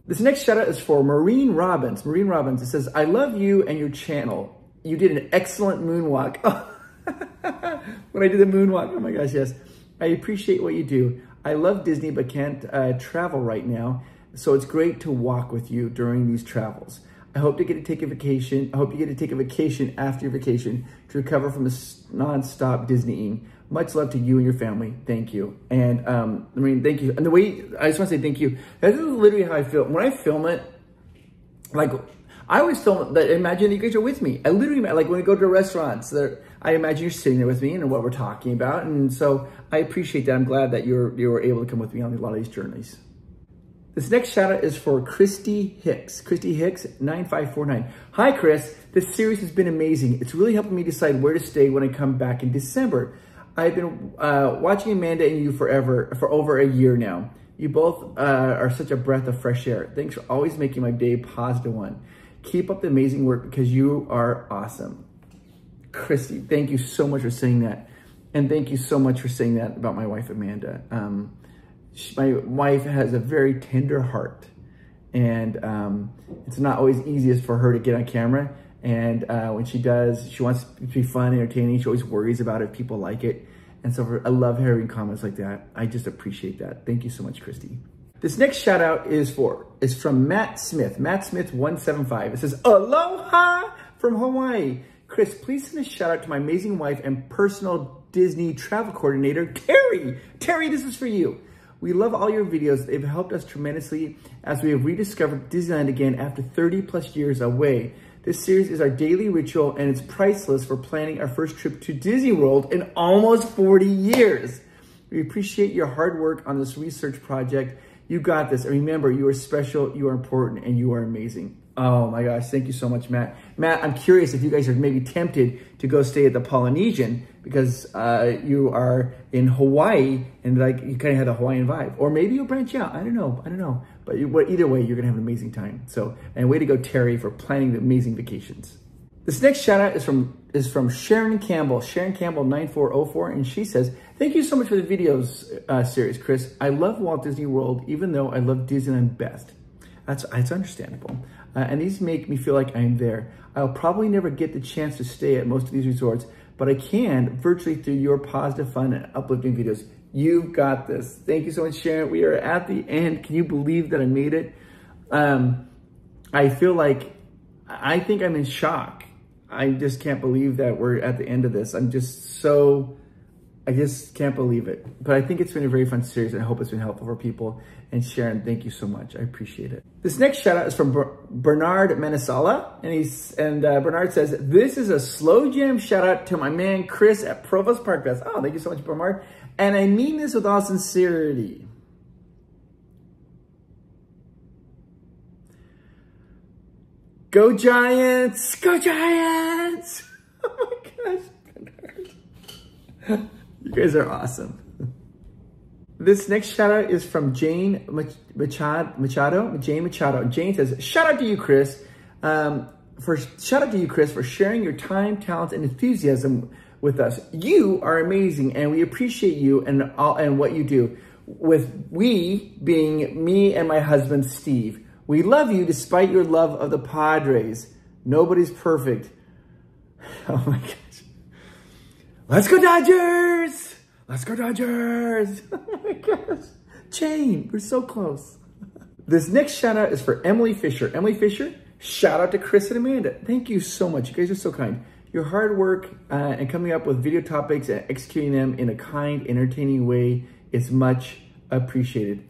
This next shout out is for Maureen Robbins. Maureen Robbins, it says, I love you and your channel. You did an excellent moonwalk. When I did the moonwalk, oh my gosh, yes. I appreciate what you do. I love Disney, but can't travel right now. So it's great to walk with you during these travels. I hope to get to take a vacation. I hope you get to take a vacation after your vacation to recover from this non-stop Disneying. Much love to you and your family. Thank you. And I mean, thank you. And the way, I just want to say thank you. That is literally how I feel. When I film it, like, I always imagine you guys are with me. I literally, like when we go to restaurants, I imagine you're sitting there with me and what we're talking about. And so I appreciate that. I'm glad that you were able to come with me on a lot of these journeys. This next shout out is for Christy Hicks. Christy Hicks, 9549. Hi, Chris. This series has been amazing. It's really helping me decide where to stay when I come back in December. I've been watching Amanda and you for over a year now. You both are such a breath of fresh air. Thanks for always making my day a positive one. Keep up the amazing work because you are awesome. Christy, thank you so much for saying that. And thank you so much for saying that about my wife, Amanda. My wife has a very tender heart. And it's not always easiest for her to get on camera. And when she does, she wants it to be fun, entertaining. She always worries about if people like it. And so I love hearing comments like that. I just appreciate that. Thank you so much, Christy. This next shout out is from Matt Smith. Matt Smith 175. It says, aloha from Hawaii. Chris, please send a shout out to my amazing wife and personal Disney travel coordinator, Terry. Terry, this is for you. We love all your videos. They've helped us tremendously as we have rediscovered Disneyland again after 30 plus years away. This series is our daily ritual and it's priceless for planning our first trip to Disney World in almost 40 years. We appreciate your hard work on this research project. You got this. And remember, you are special, you are important, and you are amazing. Oh my gosh, thank you so much, Matt. Matt, I'm curious if you guys are maybe tempted to go stay at the Polynesian because you are in Hawaii and like you kind of have a Hawaiian vibe. Or maybe you'll branch out. I don't know. But either way, you're gonna have an amazing time. So, and way to go, Terry, for planning the amazing vacations. This next shout out is from Sharon Campbell. Sharon Campbell 9404, and she says, thank you so much for the videos series, Chris. I love Walt Disney World, even though I love Disneyland best. That's understandable. And these make me feel like I'm there. I'll probably never get the chance to stay at most of these resorts, but I can virtually through your positive, fun, and uplifting videos. You've got this. Thank you so much, Sharon. We are at the end. Can you believe that I made it? I think I'm in shock. I just can't believe that we're at the end of this. I just can't believe it. But I think it's been a very fun series and I hope it's been helpful for people. And Sharon, thank you so much. I appreciate it. This next shout out is from Bernard Manasala. And Bernard says, this is a slow jam shout out to my man, Chris at Provost Park Fest. Oh, thank you so much, Bernard. And I mean this with all sincerity. Go Giants! Go Giants! Oh my gosh, you guys are awesome. This next shout out is from Jane Machado. Jane Machado. Jane says, shout out to you, Chris. For sharing your time, talent, and enthusiasm with us. You are amazing, and we appreciate you and what you do. With we being me and my husband, Steve. We love you despite your love of the Padres. Nobody's perfect. Oh my gosh. Let's go Dodgers! Let's go Dodgers! Oh my gosh. Jane, we're so close. This next shout out is for Emily Fisher. Emily Fisher, shout out to Chris and Amanda. Thank you so much. You guys are so kind. Your hard work and coming up with video topics and executing them in a kind, entertaining way is much appreciated.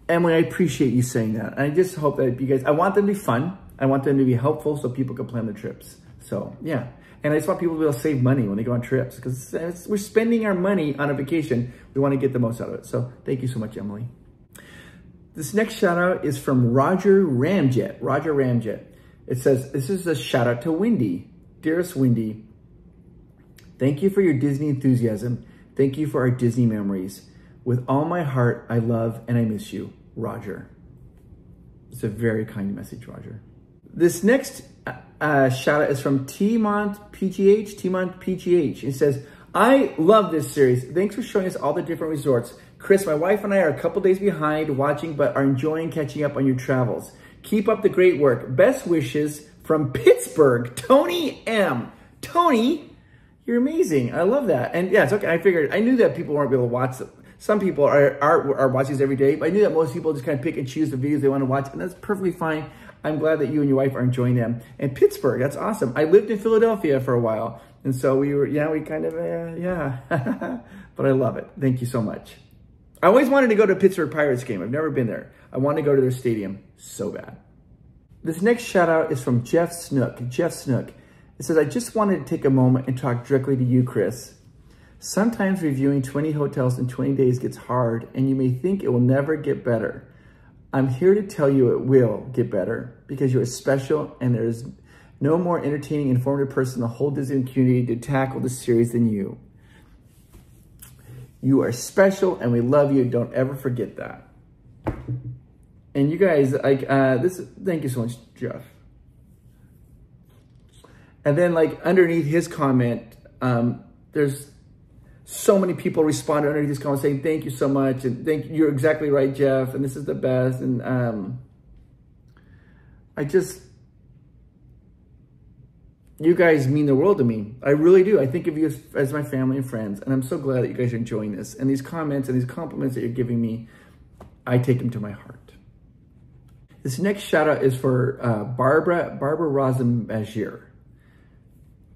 Emily, I appreciate you saying that. And I just hope that you guys, I want them to be fun. I want them to be helpful so people can plan their trips. So yeah. And I just want people to be able to save money when they go on trips because we're spending our money on a vacation. We want to get the most out of it. So thank you so much, Emily. This next shout out is from Roger Ramjet. Roger Ramjet. It says, this is a shout out to Wendy. Dearest Wendy, thank you for your Disney enthusiasm. Thank you for our Disney memories. With all my heart, I love and I miss you, Roger. It's a very kind message, Roger. This next shout out is from T-Mont PGH. It says, I love this series. Thanks for showing us all the different resorts. Chris, my wife and I are a couple days behind watching, but are enjoying catching up on your travels. Keep up the great work. Best wishes from Pittsburgh, Tony M. Tony, you're amazing. I love that. And yeah, it's okay. I knew that people weren't able to watch them. Some people are watching this every day, but I knew that most people just kind of pick and choose the videos they want to watch, and that's perfectly fine. I'm glad that you and your wife are enjoying them. And Pittsburgh, that's awesome. I lived in Philadelphia for a while, and so we kind of, but I love it. Thank you so much. I always wanted to go to a Pittsburgh Pirates game. I've never been there. I want to go to their stadium so bad. This next shout out is from Jeff Snook. Jeff Snook. It says, I just wanted to take a moment and talk directly to you, Chris. Sometimes reviewing 20 hotels in 20 days gets hard and you may think it will never get better. I'm here to tell you it will get better because you are special and there's no more entertaining, informative person in the whole Disney community to tackle the series than you. You are special and we love you. Don't ever forget that. And you guys, thank you so much, Jeff. And then like underneath his comment, there's so many people responded underneath his comment saying, thank you so much. And you're exactly right, Jeff. And this is the best. And you guys mean the world to me. I really do. I think of you as my family and friends. And I'm so glad that you guys are enjoying this. And these comments and these compliments that you're giving me, I take them to my heart. This next shout out is for Barbara Rosenbashir.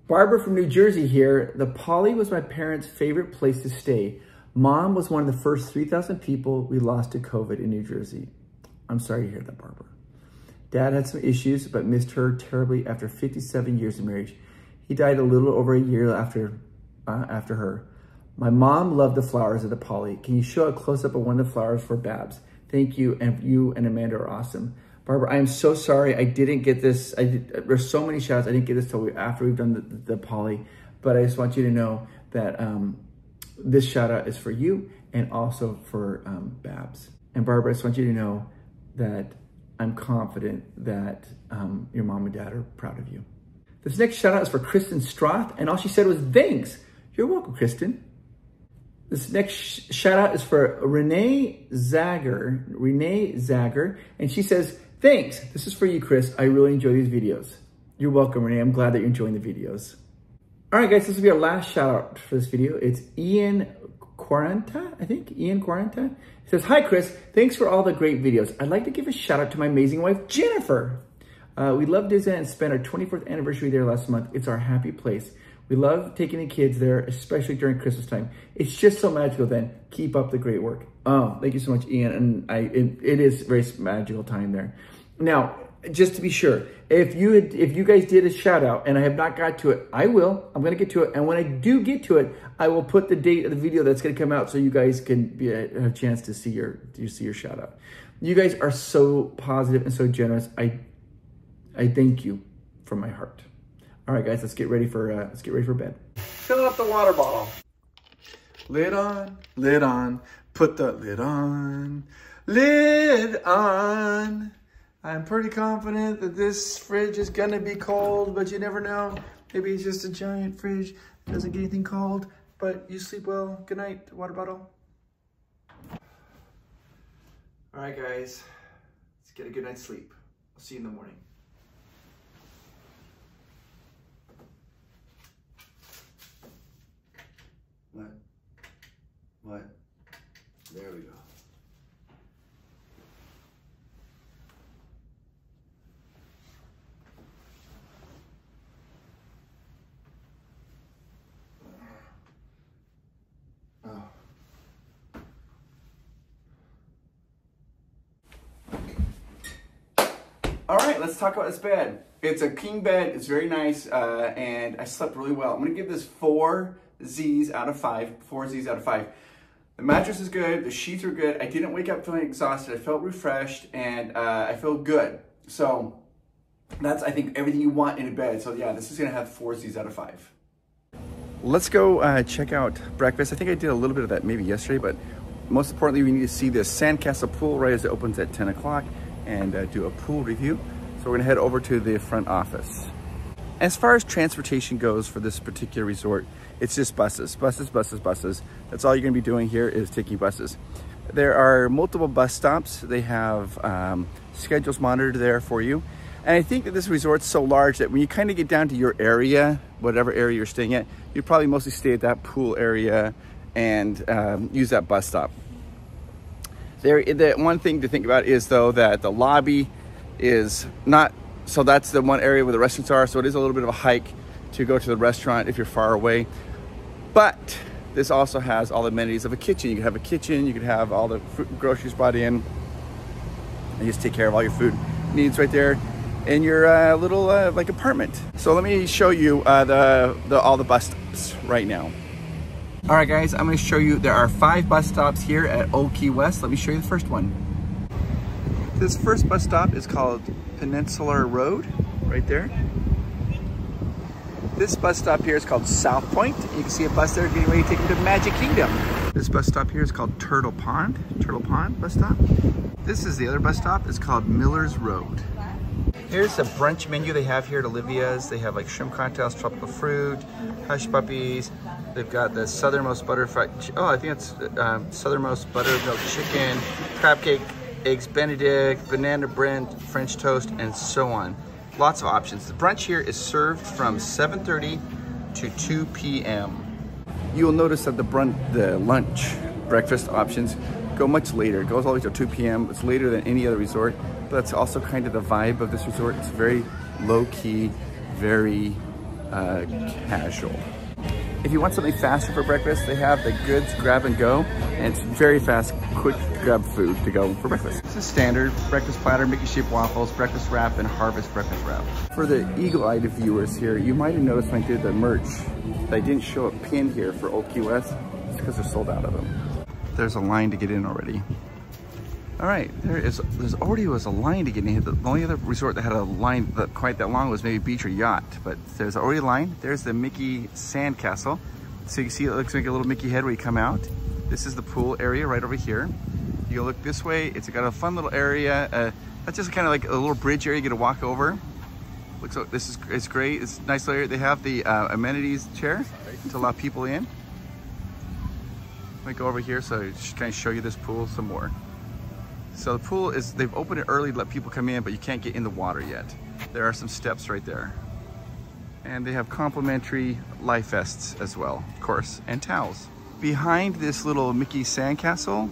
Barbara from New Jersey here. The Poly was my parents' favorite place to stay. Mom was one of the first 3,000 people we lost to COVID in New Jersey. I'm sorry to hear that, Barbara. Dad had some issues, but missed her terribly after 57 years of marriage. He died a little over a year after her. My mom loved the flowers at the Poly. Can you show a close-up of one of the flowers for Babs? Thank you, and you and Amanda are awesome. Barbara, I am so sorry I didn't get this. There's so many shots. I didn't get this till after we've done the Poly, but I just want you to know that this shout out is for you and also for Babs. And Barbara, I just want you to know that I'm confident that your mom and dad are proud of you. This next shout out is for Kristen Stroth, and all she said was, thanks. You're welcome, Kristen. This next shout out is for Renee Zager, and she says, thanks. This is for you, Chris. I really enjoy these videos. You're welcome, Renee. I'm glad that you're enjoying the videos. All right, guys, this will be our last shout out for this video. It's Ian Quaranta, I think. Ian Quaranta. He says, hi, Chris. Thanks for all the great videos. I'd like to give a shout out to my amazing wife, Jennifer. We love Disney and spent our 24th anniversary there last month. It's our happy place. We love taking the kids there, especially during Christmas time. It's just so magical then. Keep up the great work. Oh, thank you so much, Ian. And it is a very magical time there. Now, just to be sure, if you guys did a shout out and I have not got to it, I will. I'm going to get to it. And when I do get to it, I will put the date of the video that's going to come out so you guys can have a chance to see your shout out. You guys are so positive and so generous. I thank you from my heart. All right, guys, let's get ready for bed. Fill up the water bottle. Lid on, put the lid on, lid on. I'm pretty confident that this fridge is gonna be cold, but you never know. Maybe it's just a giant fridge, doesn't get anything cold, but you sleep well. Good night, water bottle. All right, guys, let's get a good night's sleep. I'll see you in the morning. What? There we go. Oh. All right, let's talk about this bed. It's a king bed. It's very nice, and I slept really well. I'm gonna give this 4 Z's out of 5. 4 Z's out of 5. The mattress is good, the sheets are good. I didn't wake up feeling exhausted. I felt refreshed and I feel good. So that's, I think, everything you want in a bed. So yeah, this is gonna have 4 Z's out of 5. Let's go check out breakfast. I think I did a little bit of that maybe yesterday, but most importantly, we need to see the Sandcastle pool right as it opens at 10 o'clock and do a pool review. So we're gonna head over to the front office. As far as transportation goes for this particular resort, it's just buses. That's all you're gonna be doing here is taking buses. There are multiple bus stops. They have schedules monitored there for you. And I think that this resort's so large that when you kind of get down to your area, whatever area you're staying at, you probably mostly stay at that pool area and use that bus stop. The one thing to think about is though that the lobby is not, so that's the one area where the restaurants are. So it is a little bit of a hike to go to the restaurant if you're far away. But this also has all the amenities of a kitchen. You can have a kitchen, you can have all the groceries brought in, and just take care of all your food needs right there. in your little like apartment. So let me show you all the bus stops right now. All right, guys, I'm going to show you. There are 5 bus stops here at Old Key West. Let me show you the first one. This first bus stop is called Peninsular Road, right there. This bus stop here is called South Point. You can see a bus there getting ready to take you to Magic Kingdom. This bus stop here is called Turtle Pond bus stop. This is the other bus stop. It's called Miller's Road. Here's the brunch menu they have here at Olivia's. They have like shrimp cocktails, tropical fruit, hush puppies. They've got the southernmost butterfly. Oh, I think it's southernmost buttermilk chicken, crab cake, eggs Benedict, banana bread, French toast, and so on. Lots of options. The brunch here is served from 7:30 to 2 p.m. You'll notice that the lunch breakfast options go much later. It goes all the way till 2 p.m. It's later than any other resort, but that's also kind of the vibe of this resort. It's very low-key, very casual. If you want something faster for breakfast, they have the Goods Grab and Go, and it's very fast, quick grab food to go for breakfast. This is standard breakfast platter, Mickey shaped waffles, breakfast wrap, and Harvest breakfast wrap. For the eagle-eyed viewers here, you might have noticed when I did the merch that I didn't show a pin here for Old Key West. It's because they're sold out of them. There's a line to get in already. All right, there's already was a line to get in. The only other resort that had a line quite that long was maybe Beach or Yacht, but there's already a line. There's the Mickey Sandcastle. So you can see it looks like a little Mickey head where you come out. This is the pool area right over here. You look this way, it's got a fun little area. That's just kind of like a little bridge area you get to walk over. Looks like it's great. It's a nice little area. They have the amenities chair to allow people in. Let me go over here so I just kind of show you this pool some more. So the pool is, they've opened it early to let people come in, but you can't get in the water yet. There are some steps right there. And they have complimentary life vests as well, of course, and towels. Behind this little Mickey Sandcastle,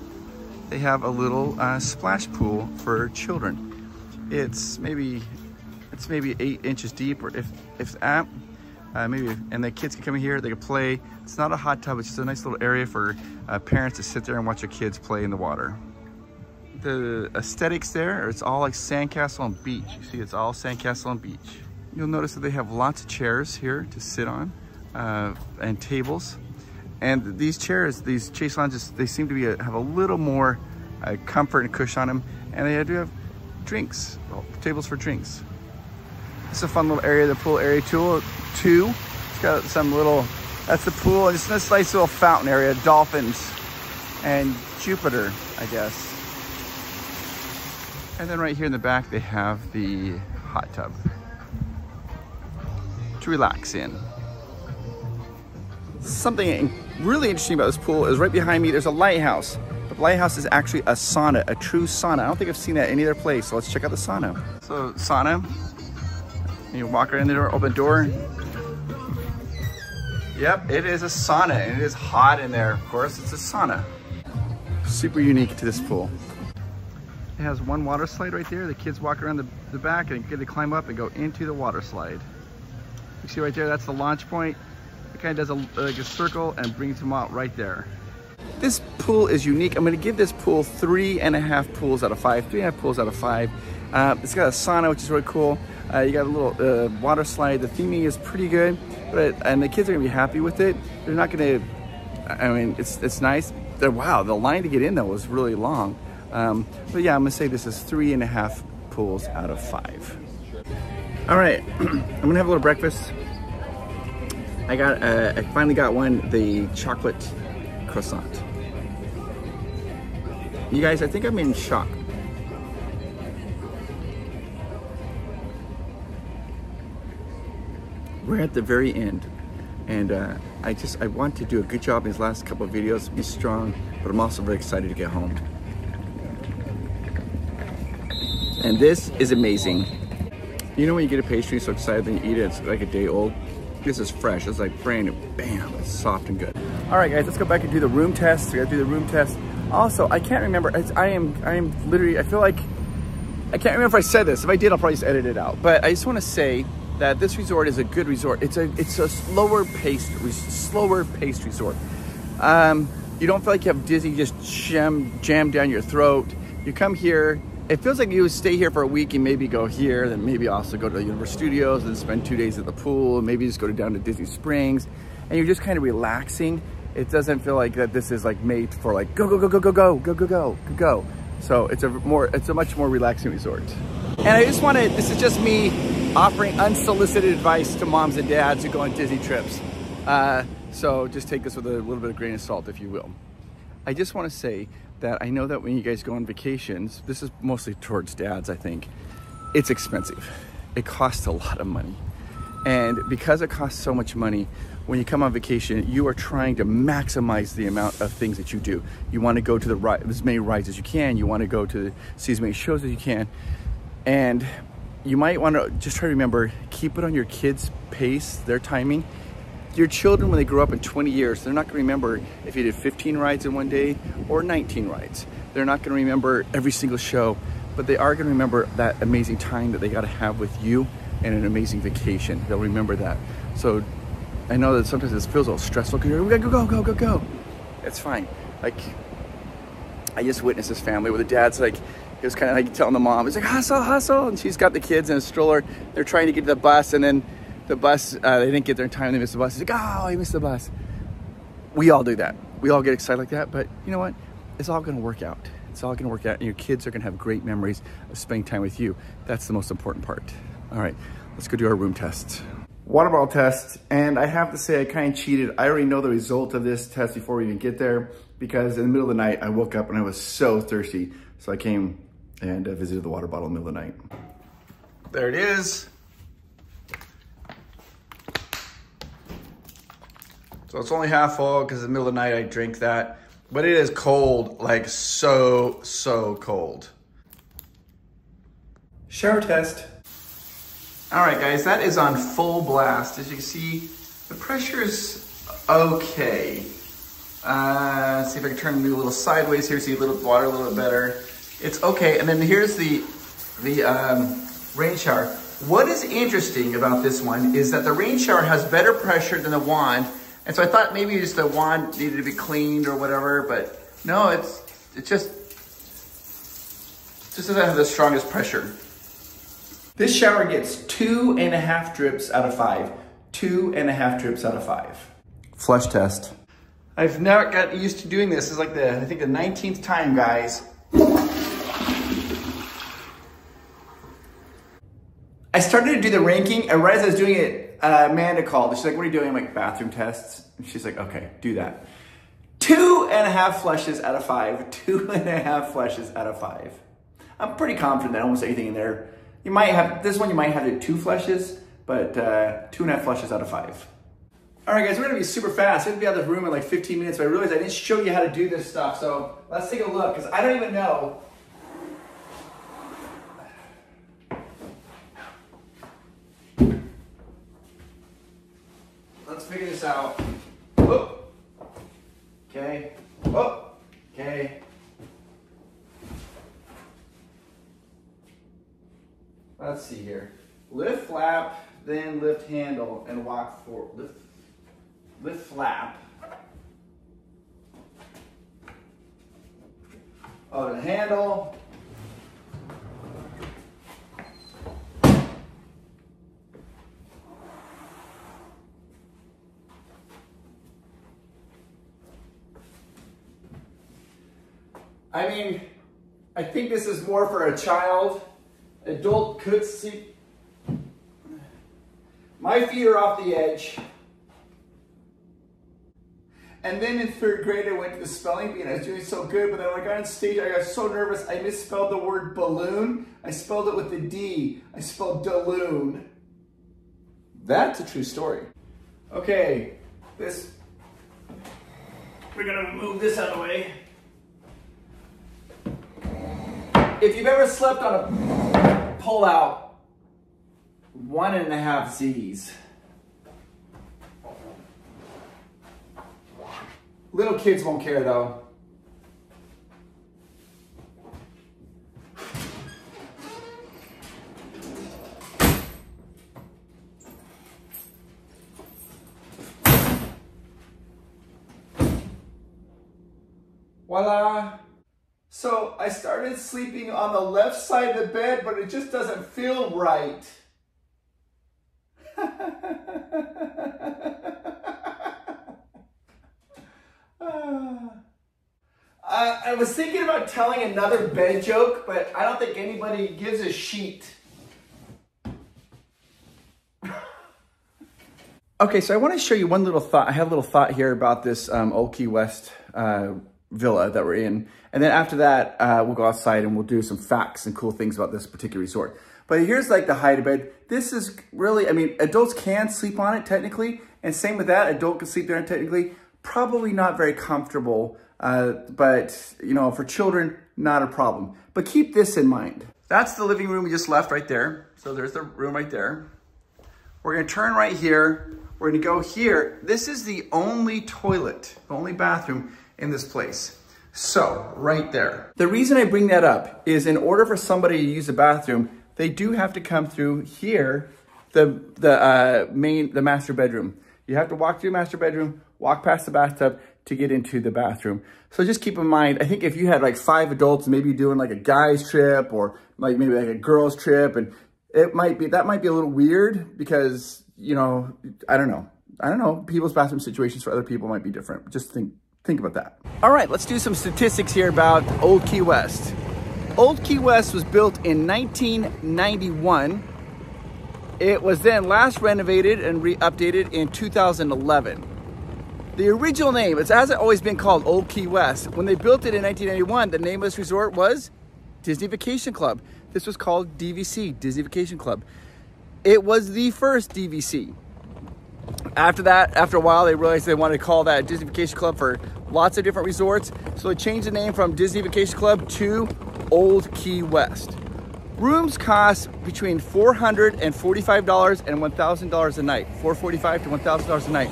they have a little splash pool for children. It's maybe 8 inches deep, or if that, maybe, and the kids can come in here, they can play. It's not a hot tub, it's just a nice little area for parents to sit there and watch their kids play in the water. The aesthetics there, it's all like sandcastle and beach. You see, it's all sandcastle and beach. You'll notice that they have lots of chairs here to sit on and tables. And these chairs, these Chase Lounges, they seem to be have a little more comfort and cushion on them. And they do have drinks, tables for drinks. It's a fun little area, the pool area too. It's got some little, that's the pool, and it's this nice little fountain area, dolphins and Jupiter, I guess. And then right here in the back, they have the hot tub to relax in. Something really interesting about this pool is right behind me, there's a lighthouse. The lighthouse is actually a sauna, a true sauna. I don't think I've seen that any other place, so let's check out the sauna. So sauna, you walk right in the door, open door. Yep, it is a sauna, and it is hot in there, of course. It's a sauna. Super unique to this pool. It has one water slide right there. The kids walk around the back and get to climb up and go into the water slide. You see right there, that's the launch point. It kind of does like a circle and brings them out right there. This pool is unique. I'm going to give this pool 3.5 pools out of 5. 3.5 pools out of 5. It's got a sauna, which is really cool. You got a little water slide. The theming is pretty good, and the kids are going to be happy with it. They're not going to, I mean, it's nice. Wow, the line to get in though was really long. But yeah, I'm gonna say this is 3.5 pools out of 5. All right, I'm gonna have a little breakfast. I finally got one, the chocolate croissant. You guys, I think I'm in shock. We're at the very end, and I want to do a good job in these last couple of videos, be strong, but I'm also very excited to get home. And this is amazing. You know when you get a pastry, so excited, then you eat it, it's like a day old. This is fresh, it's like brand new, bam, it's soft and good. All right guys, let's go back and do the room test. We gotta do the room test. Also, I can't remember, I am literally, I feel like, I can't remember if I said this. If I did, I'll probably just edit it out. But I just wanna say that this resort is a good resort. It's a slower paced resort. You don't feel like you have Disney just jammed down your throat. You come here, it feels like you would stay here for a week and maybe go here, then maybe also go to the Universal Studios and spend 2 days at the pool, maybe just go down to Disney Springs, and you're just kind of relaxing. It doesn't feel like that this is like made for like go, go, go, go, go, go, go, go, go, go, go. So it's a much more relaxing resort. And I just wanted, this is just me offering unsolicited advice to moms and dads who go on Disney trips. So just take this with a little bit of grain of salt, if you will. I just want to say that I know that when you guys go on vacations, this is mostly towards dads, I think, it's expensive. It costs a lot of money. And because it costs so much money, when you come on vacation, you are trying to maximize the amount of things that you do. You want to go to as many rides as you can. You want to go to see as many shows as you can. And you might want to just try to remember, keep it on your kids' pace, their timing. Your children, when they grow up in 20 years, they're not going to remember if you did 15 rides in one day or 19 rides. They're not going to remember every single show, but they are going to remember that amazing time that they got to have with you and an amazing vacation. They'll remember that. So I know that sometimes this feels a little stressful because we gotta go, go, go, go. It's fine. Like, I just witnessed this family where the dad's like, he was kind of like telling the mom, he's like, hustle, hustle. And she's got the kids in a stroller. They're trying to get to the bus, and then the bus, they didn't get there in time. They missed the bus. He's like, oh, I missed the bus. We all do that. We all get excited like that. But you know what? It's all going to work out. It's all going to work out. And your kids are going to have great memories of spending time with you. That's the most important part. All right, let's go do our room test. Water bottle test. And I have to say I kind of cheated. I already know the result of this test before we even get there, because in the middle of the night, I woke up and I was so thirsty. So I came and visited the water bottle in the middle of the night. There it is. So it's only half full because in the middle of the night I drink that. But it is cold, like so cold. Shower test. All right, guys, that is on full blast. As you can see, the pressure is okay. Let's see if I can turn it a little sideways here, see a little water a little bit better. It's okay. And then here's the rain shower. What is interesting about this one is that the rain shower has better pressure than the wand. And so I thought maybe just the wand needed to be cleaned or whatever, but no, it just doesn't have the strongest pressure. This shower gets 2.5 drips out of 5. 2.5 drips out of 5. Flush test. I've never got used to doing this. It's like I think the 19th time, guys. I started to do the ranking, and right as I was doing it, Amanda called. She's like, what are you doing? I'm like, bathroom tests. And she's like, okay, do that. 2.5 flushes out of 5. 2.5 flushes out of 5. I'm pretty confident that almost anything in there. You might have, this one you might have to 2 flushes, but 2.5 flushes out of 5. All right, guys, we're gonna be super fast. We're gonna be out of the room in like 15 minutes, but I realized I didn't show you how to do this stuff. So let's take a look, because I don't even know. Let's figure this out. Oh. Okay. Oh. Okay. Let's see here. Lift flap, then lift handle, and walk forward. Lift flap. Oh, the handle. I mean, I think this is more for a child. Adult could see. My feet are off the edge. And then in 3rd grade, I went to the spelling bee and I was doing so good, but then when I got on stage, I got so nervous, I misspelled the word balloon. I spelled it with a D. I spelled Daloon. That's a true story. Okay, we're gonna move this out of the way. If you've ever slept on a pull-out, 1.5 Z's. Little kids won't care though. Voila. So I started sleeping on the left side of the bed, but it just doesn't feel right. I was thinking about telling another bed joke, but I don't think anybody gives a sheet. Okay, so I want to show you one little thought. I have a little thought here about this Old Key West villa that we're in. And then after that, we'll go outside and we'll do some facts and cool things about this particular resort. But here's like the height of bed. This is really, I mean, adults can sleep on it technically. And same with that, adult can sleep there technically. Probably not very comfortable, but you know, for children, not a problem. But keep this in mind. That's the living room we just left right there. So there's the room right there. We're gonna turn right here. We're gonna go here. This is the only toilet, only bathroom in this place. So, right there. The reason I bring that up is in order for somebody to use the bathroom, they do have to come through here, the master bedroom. You have to walk through the master bedroom, walk past the bathtub to get into the bathroom. So just keep in mind, I think if you had like 5 adults, maybe doing like a guy's trip or like maybe like a girl's trip, and that might be a little weird because, you know, I don't know. People's bathroom situations for other people might be different. Just think about that. All right, let's do some statistics here about Old Key West. Old Key West was built in 1991. It was then last renovated and updated in 2011. The original name, it hasn't always been called Old Key West. When they built it in 1991, the name of this resort was Disney Vacation Club. This was called DVC, Disney Vacation Club. It was the first DVC. After that, after a while, they realized they wanted to call that Disney Vacation Club for lots of different resorts. So they changed the name from Disney Vacation Club to Old Key West. Rooms cost between $445 and $1,000 a night. $445 to $1,000 a night.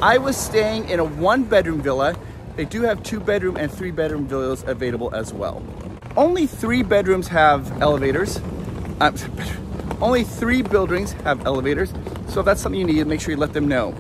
I was staying in a 1-bedroom villa. They do have 2-bedroom and 3-bedroom villas available as well. Only 3 bedrooms have elevators. Only 3 buildings have elevators. So if that's something you need, make sure you let them know.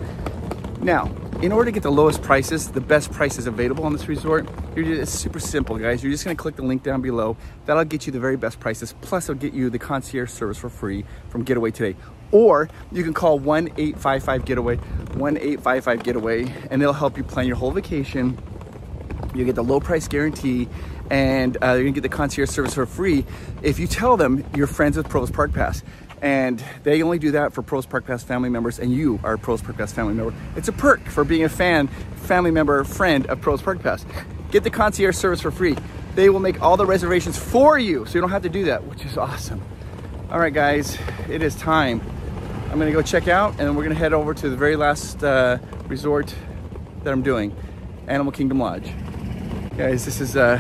Now, in order to get the lowest prices, the best prices available on this resort, it's super simple, guys. You're just gonna click the link down below. That'll get you the very best prices. Plus, it'll get you the concierge service for free from Getaway Today. Or you can call 1-855-GETAWAY, 1-855-GETAWAY, and they'll help you plan your whole vacation. You get the low price guarantee, and you're gonna get the concierge service for free if you tell them you're friends with Pros Park Pass. And they only do that for Pros Park Pass family members, and you are a Pros Park Pass family member. It's a perk for being a family member, friend of Pros Park Pass. Get the concierge service for free. They will make all the reservations for you, so you don't have to do that, which is awesome. All right, guys, it is time. I'm gonna go check out, and we're gonna head over to the very last resort that I'm doing, Animal Kingdom Lodge. Guys, this is, I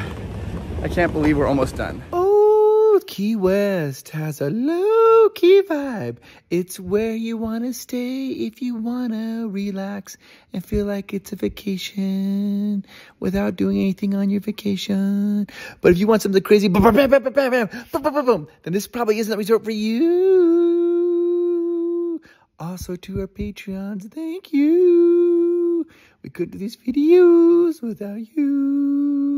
can't believe we're almost done. Old Key West has a low-key vibe. It's where you want to stay if you want to relax and feel like it's a vacation without doing anything on your vacation. But if you want something crazy, then this probably isn't the resort for you. Also to our Patreons, thank you. We couldn't do these videos without you.